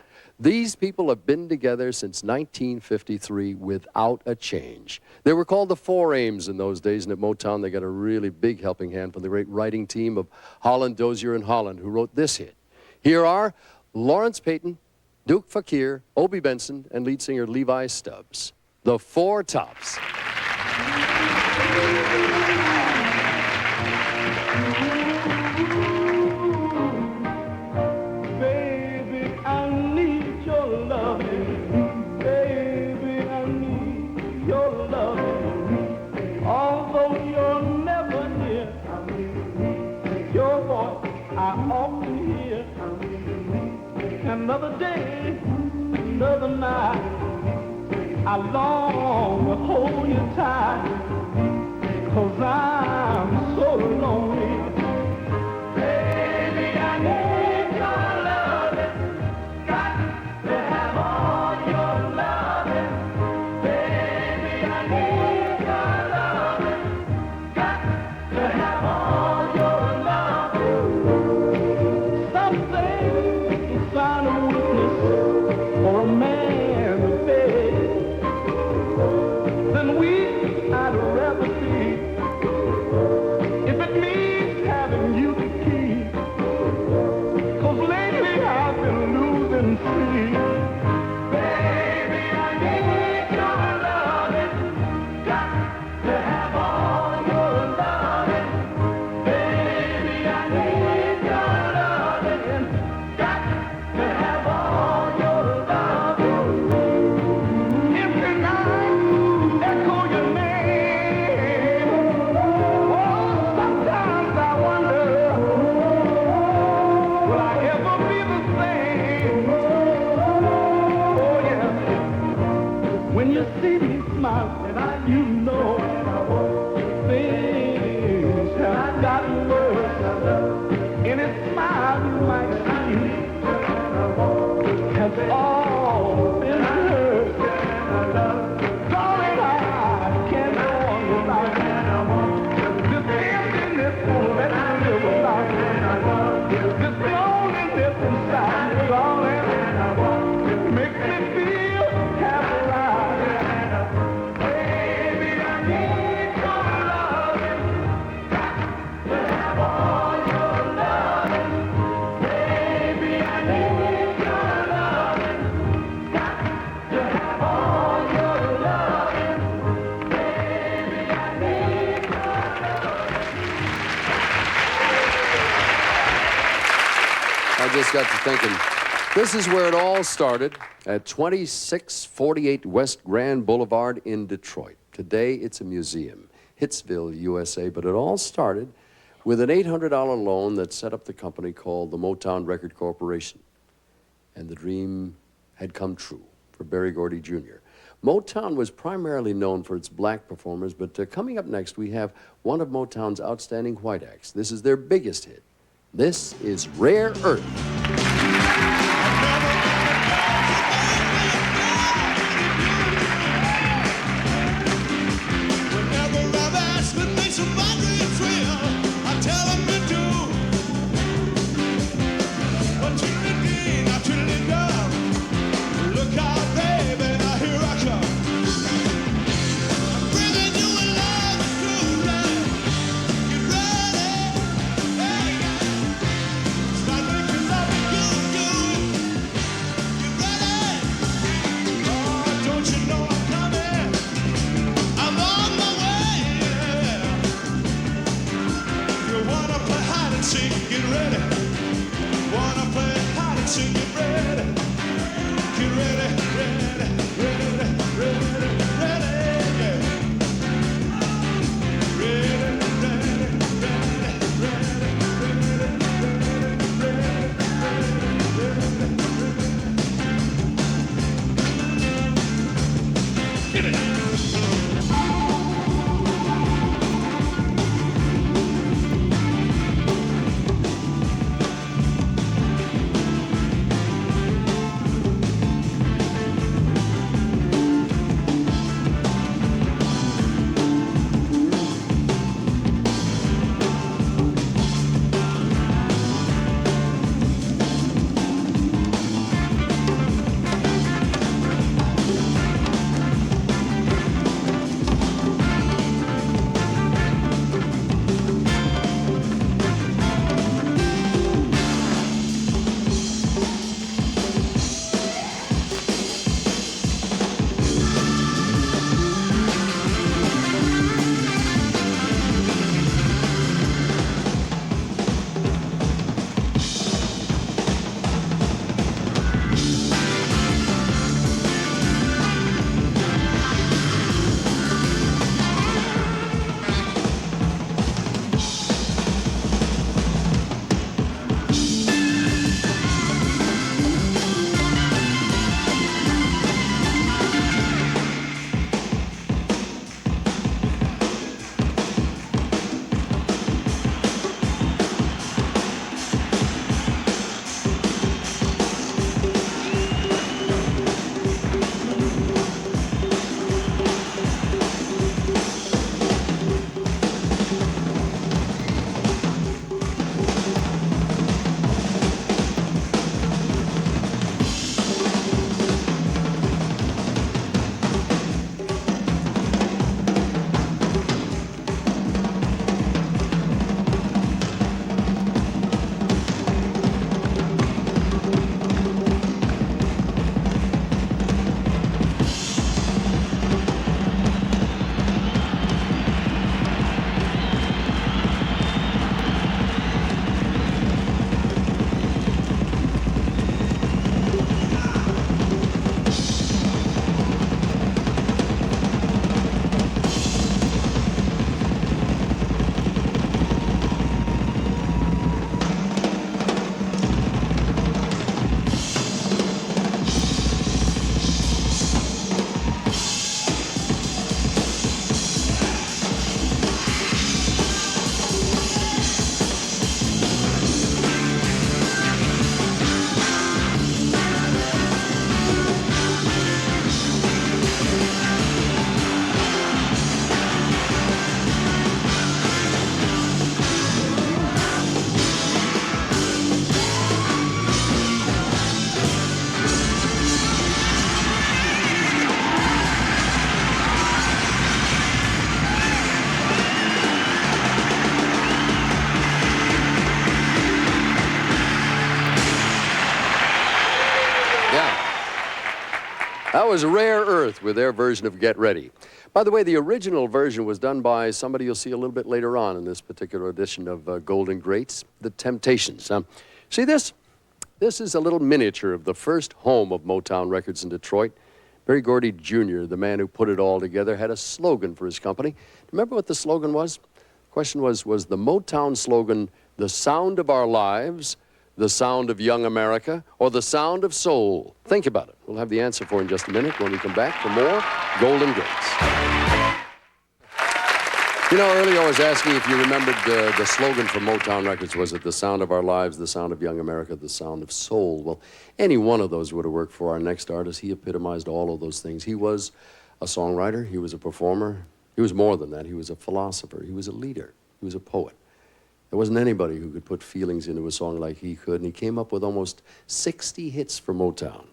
These people have been together since 1953 without a change. They were called the Four Ames in those days, and at Motown, they got a really big helping hand from the great writing team of Holland, Dozier, and Holland, who wrote this hit. Here are Lawrence Payton, Duke Fakir, Obie Benson, and lead singer Levi Stubbs. The Four Tops. Baby, I need your loving. Baby, I need your loving. Although you're never near, your voice I often hear. Another day, another night, I long to hold you tight, 'cause I'm so lonely. Baby, I need your loving, got to have all your loving. Baby, I need your loving, got to have all your loving. Some say it's a sign of weakness for a man to beg. Then weak I'd rather be, if it means having you to keep. 'Cause lately I've been losing sleep. Baby, I need your loving, got to have all your loving. Baby, I need your loving, got to have all your loving. Every night echo your name. Oh, sometimes I wonder, will I ever be the same? Oh, yeah. When you see me smiling, you know things have gotten worse. Any smile you might see has all been hurt. Darling, I can't go on without this emptiness won't let me live without this loneliness inside, darling, makes me feel half alive. Baby, I need your loving, got to have all your loving. Baby, I need your loving, got to have all your loving. Baby, I need your I just got to thinking, this is where it all started, at 2648 West Grand Boulevard in Detroit. Today, it's a museum, Hitsville, USA, but it all started with an $800 loan that set up the company called the Motown Record Corporation. And the dream had come true for Berry Gordy Jr. Motown was primarily known for its black performers, but coming up next, we have one of Motown's outstanding white acts. This is their biggest hit. This is Rare Earth. Look out, baby, now here I come. Give it. That was Rare Earth with their version of Get Ready. By the way, the original version was done by somebody you'll see a little bit later on in this particular edition of Golden Greats, The Temptations. See this? This is a little miniature of the first home of Motown Records in Detroit. Berry Gordy Jr., the man who put it all together, had a slogan for his company. Remember what the slogan was? The question was the Motown slogan the sound of our lives, the sound of young America, or the sound of soul? Think about it. We'll have the answer for you in just a minute when we come back for more Golden Greats. You know, earlier I was asking if you remembered the slogan for Motown Records. Was it the sound of our lives, the sound of young America, the sound of soul? Well, any one of those would have worked for our next artist. He epitomized all of those things. He was a songwriter. He was a performer. He was more than that. He was a philosopher. He was a leader. He was a poet. There wasn't anybody who could put feelings into a song like he could, and he came up with almost 60 hits for Motown.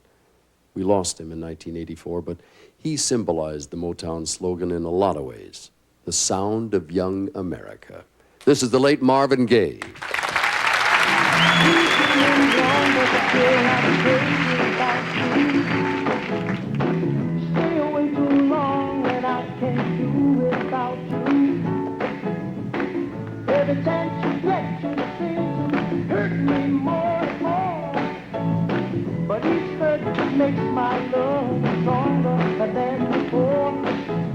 We lost him in 1984, but he symbolized the Motown slogan in a lot of ways. The sound of young America. This is the late Marvin Gaye. Stay away too long and I can't do without you. Every chance you get you seem to hurt me more and more. But each hurt makes my love stronger than before.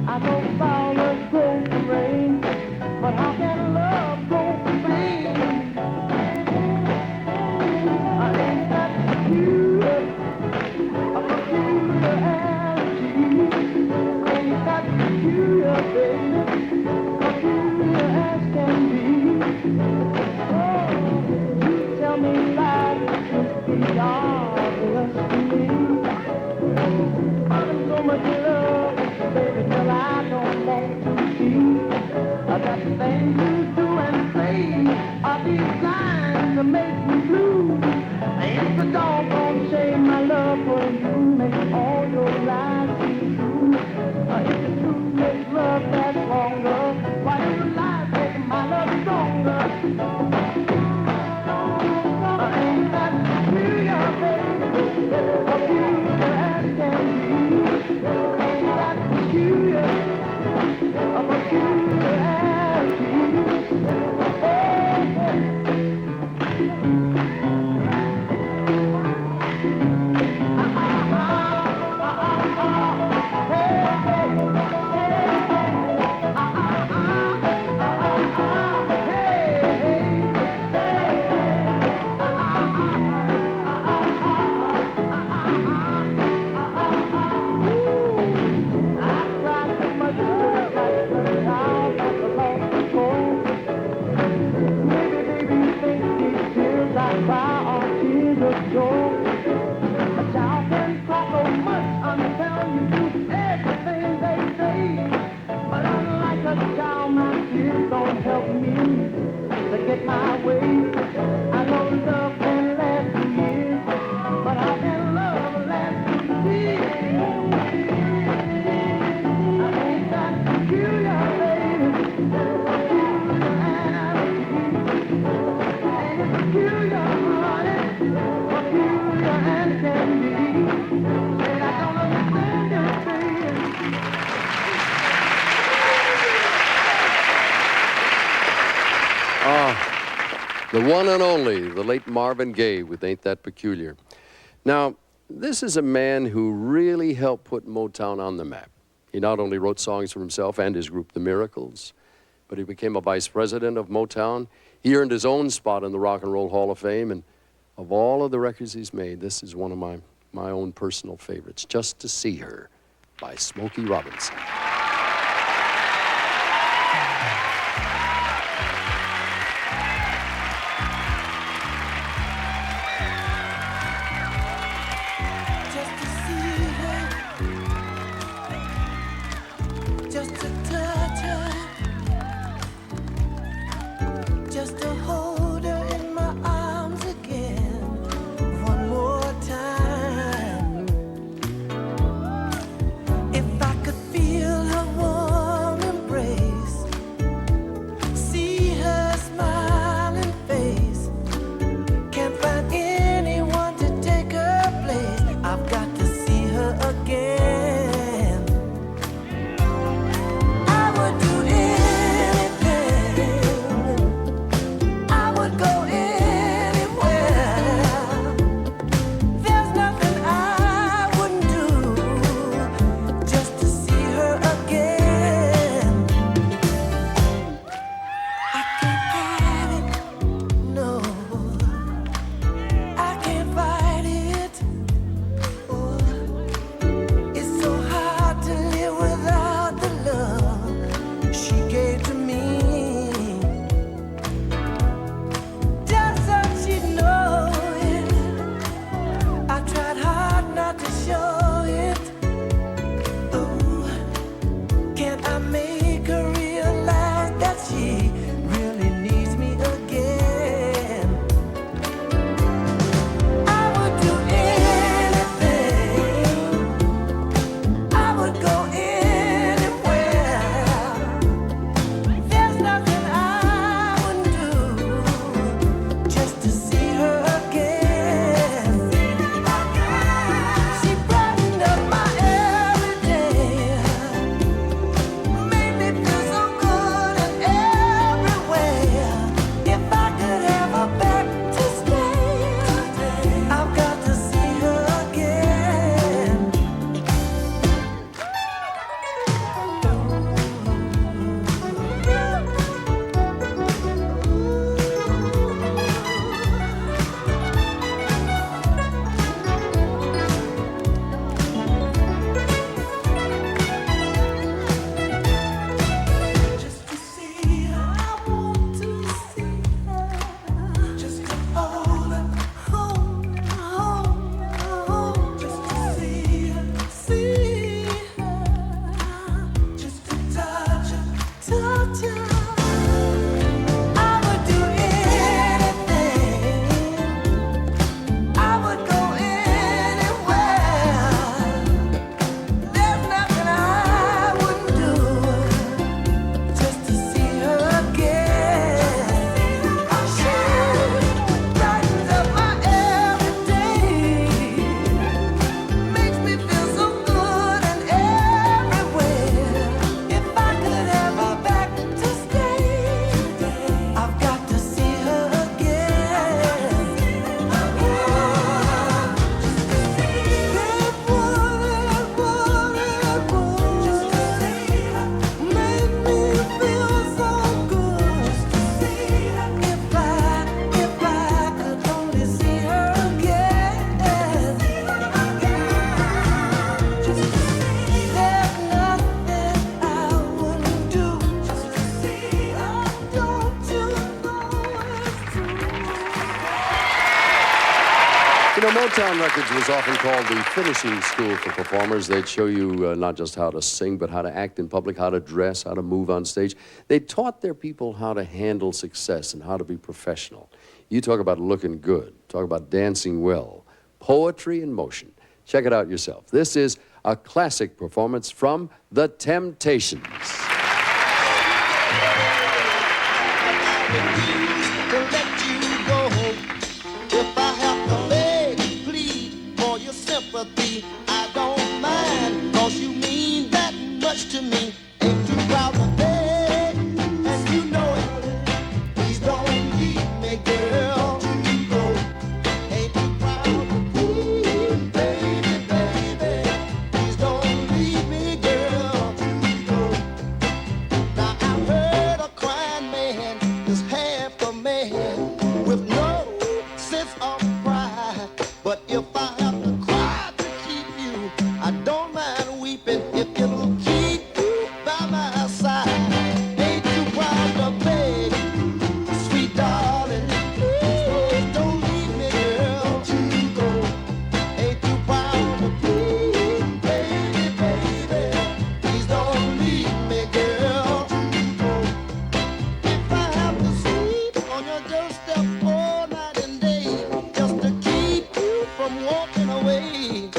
I know flowers grow from rain, but how can love grow from pain? I ain't got you. baby. Peculiar as can be. Oh, tell me lies is obvious to me. I'm so much in love, baby, till I don't want to see. That the things you do and say are designed to make me blue. It's a doggone shame my love for you makes all your lies seem true. If the truth makes love last longer, why do you lie, make my love stronger? Ain't that peculiar, baby? Peculiar as can be. Ain't that peculiar? Peculiar as can be. The one and only, the late Marvin Gaye with Ain't That Peculiar. Now, this is a man who really helped put Motown on the map. He not only wrote songs for himself and his group, The Miracles, but he became a vice president of Motown. He earned his own spot in the Rock and Roll Hall of Fame, and of all of the records he's made, this is one of my own personal favorites, Just to See Her by Smokey Robinson. Feel Motown Records was often called the finishing school for performers. They'd show you not just how to sing, but how to act in public, how to dress, how to move on stage. They taught their people how to handle success and how to be professional. You talk about looking good, talk about dancing well, poetry in motion. Check it out yourself. This is a classic performance from The Temptations. I don't mind, 'cause you mean that much to me. Ain't too proud to beg, and you know it. Please don't leave me, girl. Ain't too proud to please, baby, baby. Please don't leave me, girl. Now I heard a crying man is half a man with no sense of pride. But if I have to cry to keep you, I don't mind weeping if it'll keep you by my side. Ain't too proud to beg, sweet darling, please don't leave me, girl. Ain't too proud to please, baby, baby, please don't leave me, girl. If I have to sleep on your doorstep all night and day, just to keep you from walking away,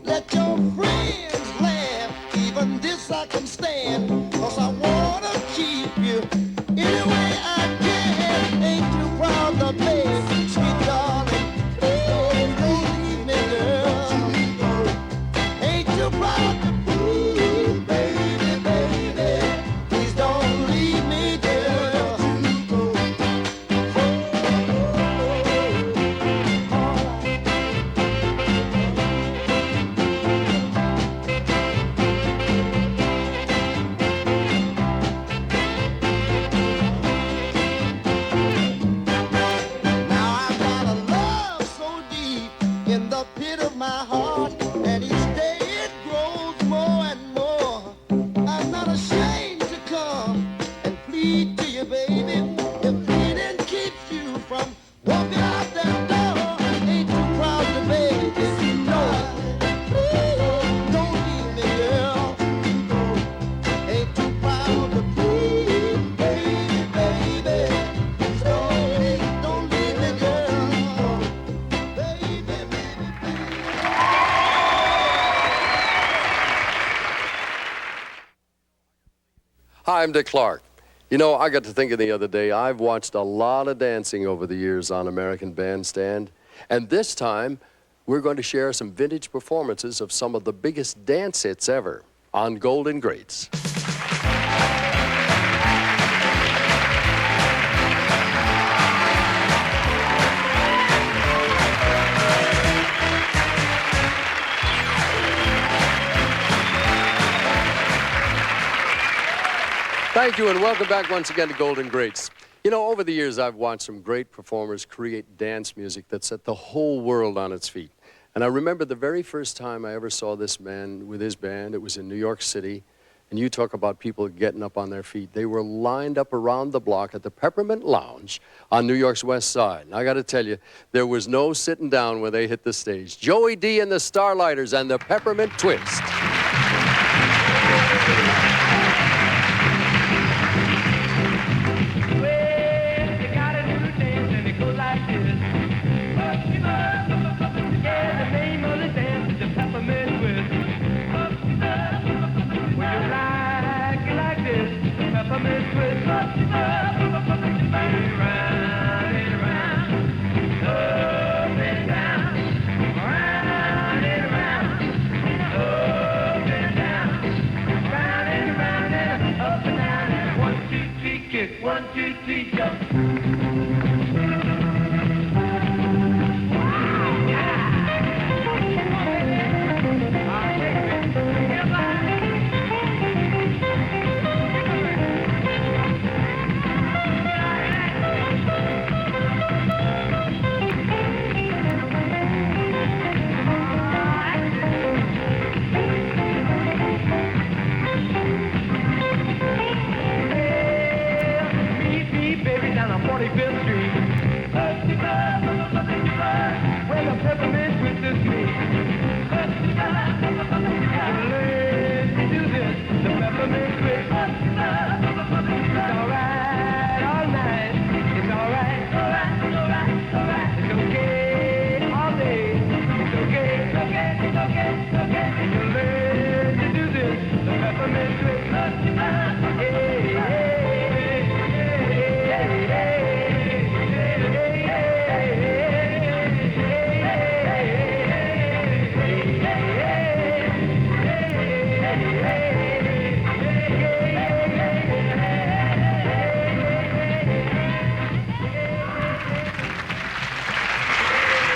let your friends laugh, even this I can stand, 'cause I wanna keep you any way I can. Ain't too proud to beg, sweet darling, please don't leave me, girl. Ain't too proud to please, baby, baby, please don't leave me, girl. Now I've got a love so deep in the pit of my heart, and each day it grows more and more. I'm not ashamed to come and plead to you, baby, if pleading keeps you from walking out that door. Ain't too proud to beg if you know it. Please don't leave me, girl. Ain't too proud to plead, baby, baby. Don't leave me, girl. Baby, baby. Hi, I'm Dick Clark. You know, I got to thinking the other day, I've watched a lot of dancing over the years on American Bandstand, and this time we're going to share some vintage performances of some of the biggest dance hits ever on Golden Greats. Thank you, and welcome back once again to Golden Greats. You know, over the years, I've watched some great performers create dance music that set the whole world on its feet. And I remember the very first time I ever saw this man with his band. It was in New York City. And you talk about people getting up on their feet. They were lined up around the block at the Peppermint Lounge on New York's West Side. And I got to tell you, there was no sitting down when they hit the stage. Joey D and the Starlighters and the Peppermint Twist. One, two, three, jump. Meet me, baby, down on 45th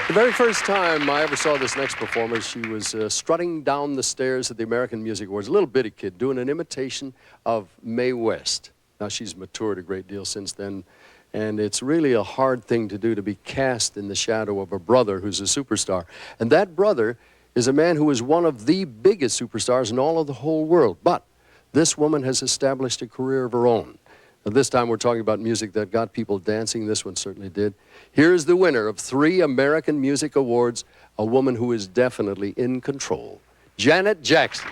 The very first time I ever saw this next performance, she was strutting down the stairs at the American Music Awards, a little bitty kid doing an imitation of Mae West. Now, she's matured a great deal since then, and it's really a hard thing to do, to be cast in the shadow of a brother who's a superstar. And that brother is a man who is one of the biggest superstars in all of the whole world. But this woman has established a career of her own. Now, this time we're talking about music that got people dancing. This one certainly did. Here's the winner of 3 American Music Awards, a woman who is definitely in control, Janet Jackson.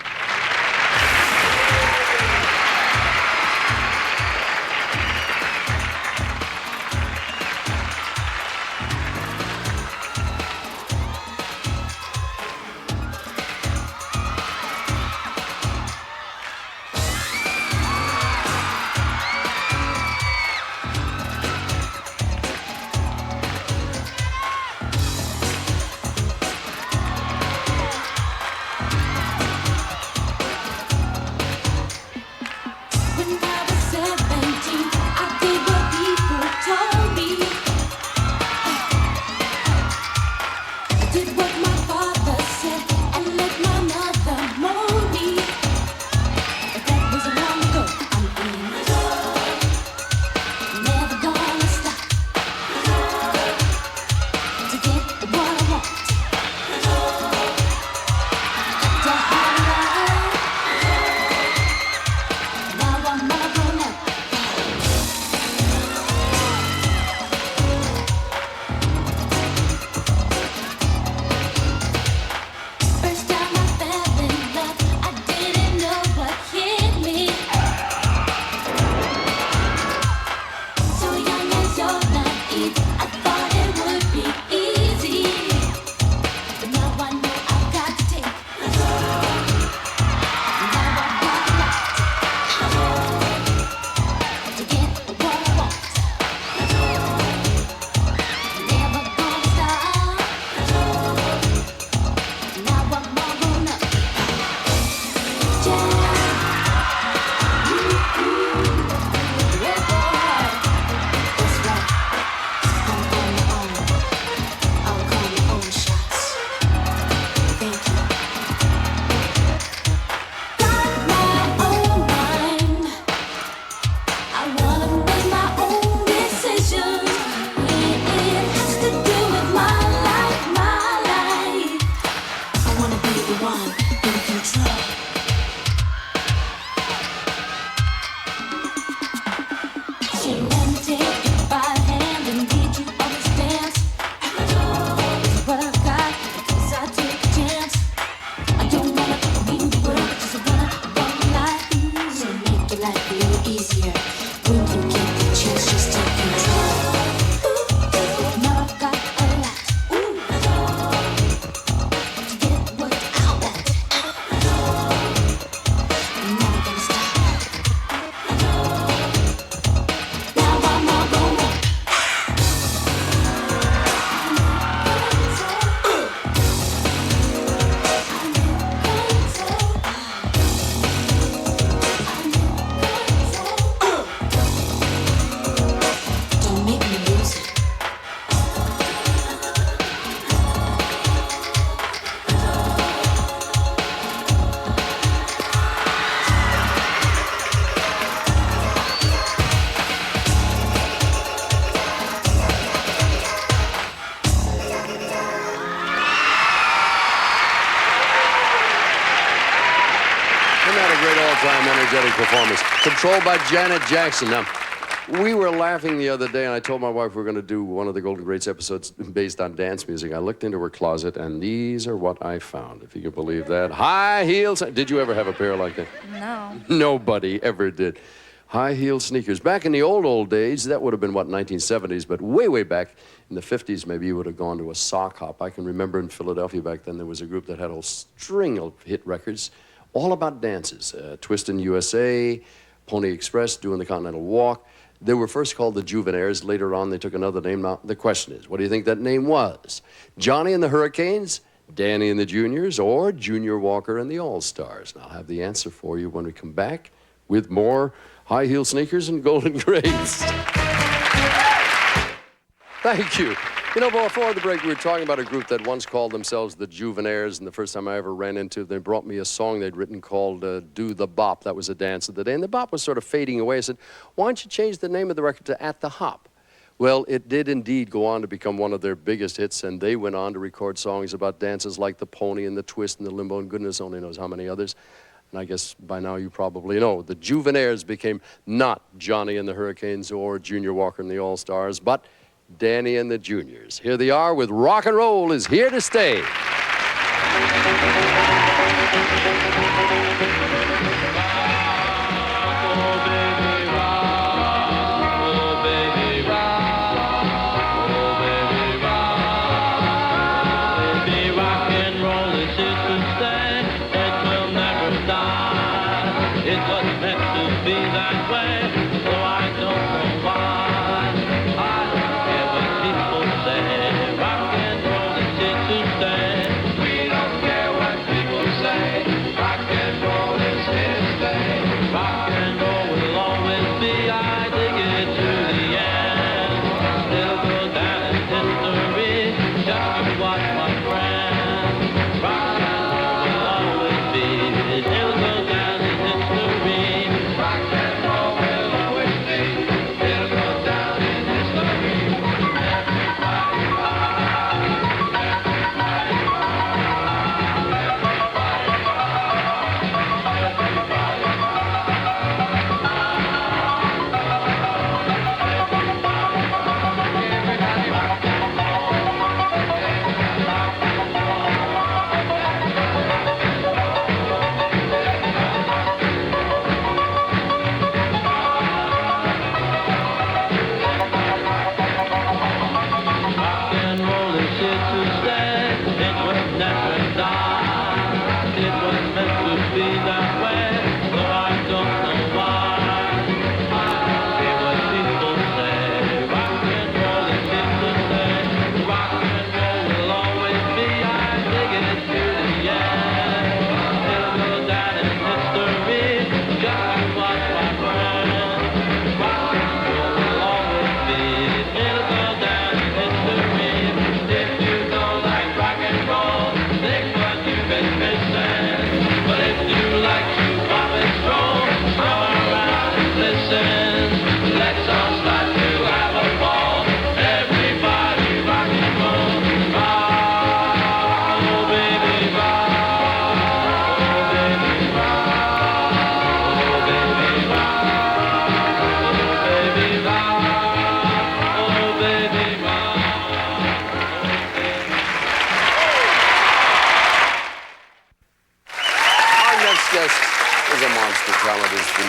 Energetic performance, controlled by Janet Jackson. Now, we were laughing the other day, and I told my wife we were going to do one of the Golden Greats episodes based on dance music. I looked into her closet, and these are what I found, if you can believe that. High heels. Did you ever have a pair like that? No. Nobody ever did. High heel sneakers. Back in the old days, that would have been, what, 1970s, but way back in the 50s, maybe you would have gone to a sock hop. I can remember in Philadelphia back then, there was a group that had a whole string of hit records. all about dances. Twistin' USA, Pony Express, doing the Continental Walk. They were first called the Juvenaires. Later on, they took another name. Now, the question is, what do you think that name was? Johnny and the Hurricanes, Danny and the Juniors, or Junior Walker and the All-Stars? And I'll have the answer for you when we come back with more high heel sneakers and golden grades. Thank you. You know, before the break, we were talking about a group that once called themselves the Juvenaires, and the first time I ever ran into them, they brought me a song they'd written called Do the Bop. That was a dance of the day, and the bop was sort of fading away. I said, why don't you change the name of the record to At the Hop? Well, it did indeed go on to become one of their biggest hits, and they went on to record songs about dances like the Pony and the Twist and the Limbo, and goodness only knows how many others. And I guess by now you probably know, the Juvenaires became not Johnny and the Hurricanes or Junior Walker and the All-Stars, but Danny and the Juniors. Here they are with Rock and Roll is Here to Stay.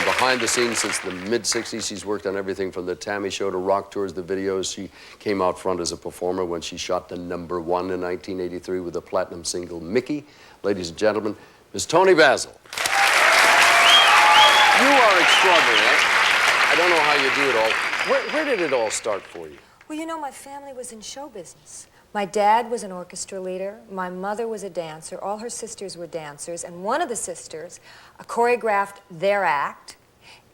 Behind the scenes since the mid-'60s. She's worked on everything from the Tammy Show to rock tours, the videos. She came out front as a performer when she shot the #1 in 1983 with the platinum single Mickey. Ladies and gentlemen, Miss Toni Basil. You are extraordinary. I don't know how you do it all. Where did it all start for you? Well, you know, my family was in show business. My dad was an orchestra leader. My mother was a dancer. All her sisters were dancers. And one of the sisters choreographed their act.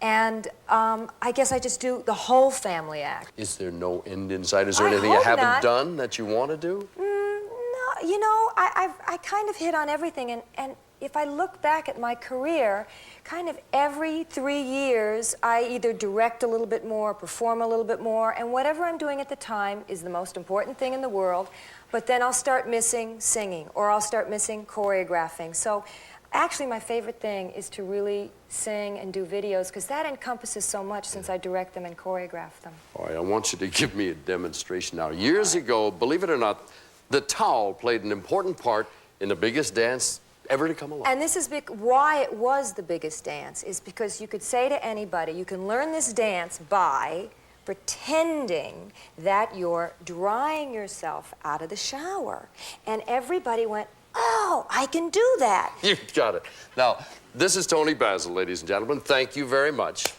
And I guess I just do the whole family act. Is there no end in sight? Is there anything you haven't done that you want to do? No, you know, I kind of hit on everything. And if I look back at my career, kind of every 3 years, I either direct a little bit more, perform a little bit more, and whatever I'm doing at the time is the most important thing in the world. But then I'll start missing singing, or I'll start missing choreographing. So actually, my favorite thing is to really sing and do videos, because that encompasses so much since I direct them and choreograph them. All right, I want you to give me a demonstration now. Years ago, believe it or not, the towel played an important part in the biggest dance ever to come along. And this is why it was the biggest dance, is because you could say to anybody, you can learn this dance by pretending that you're drying yourself out of the shower. And everybody went, oh, I can do that. You got it. Now, this is Tony Basil, ladies and gentlemen. Thank you very much.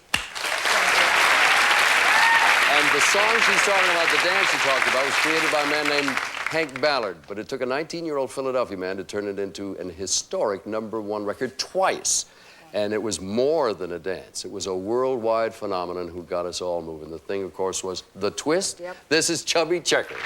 And the song she's talking about, the dance she talked about, was created by a man named Hank Ballard. But it took a 19-year-old Philadelphia man to turn it into an historic #1 record twice. And it was more than a dance. It was a worldwide phenomenon who got us all moving. The thing, of course, was the twist. Yep. This is Chubby Checker.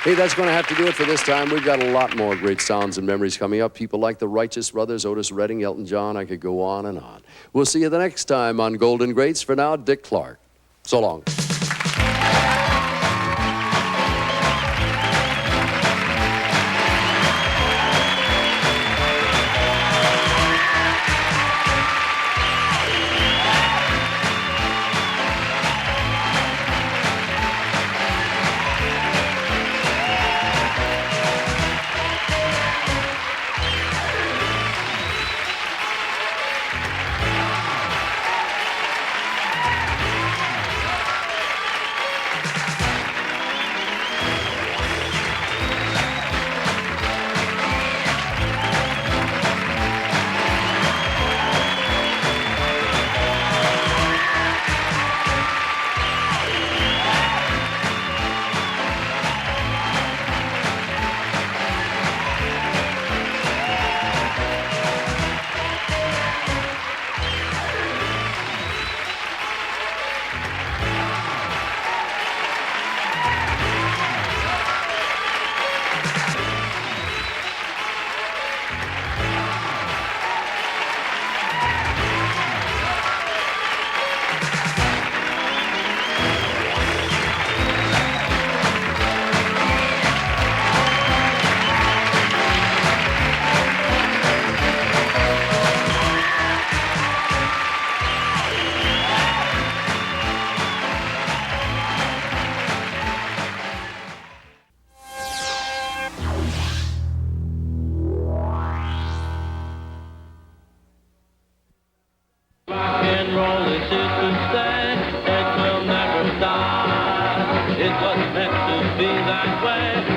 Hey, that's going to have to do it for this time. We've got a lot more great sounds and memories coming up. People like the Righteous Brothers, Otis Redding, Elton John. I could go on and on. We'll see you the next time on Golden Greats. For now, Dick Clark. So long. be that way.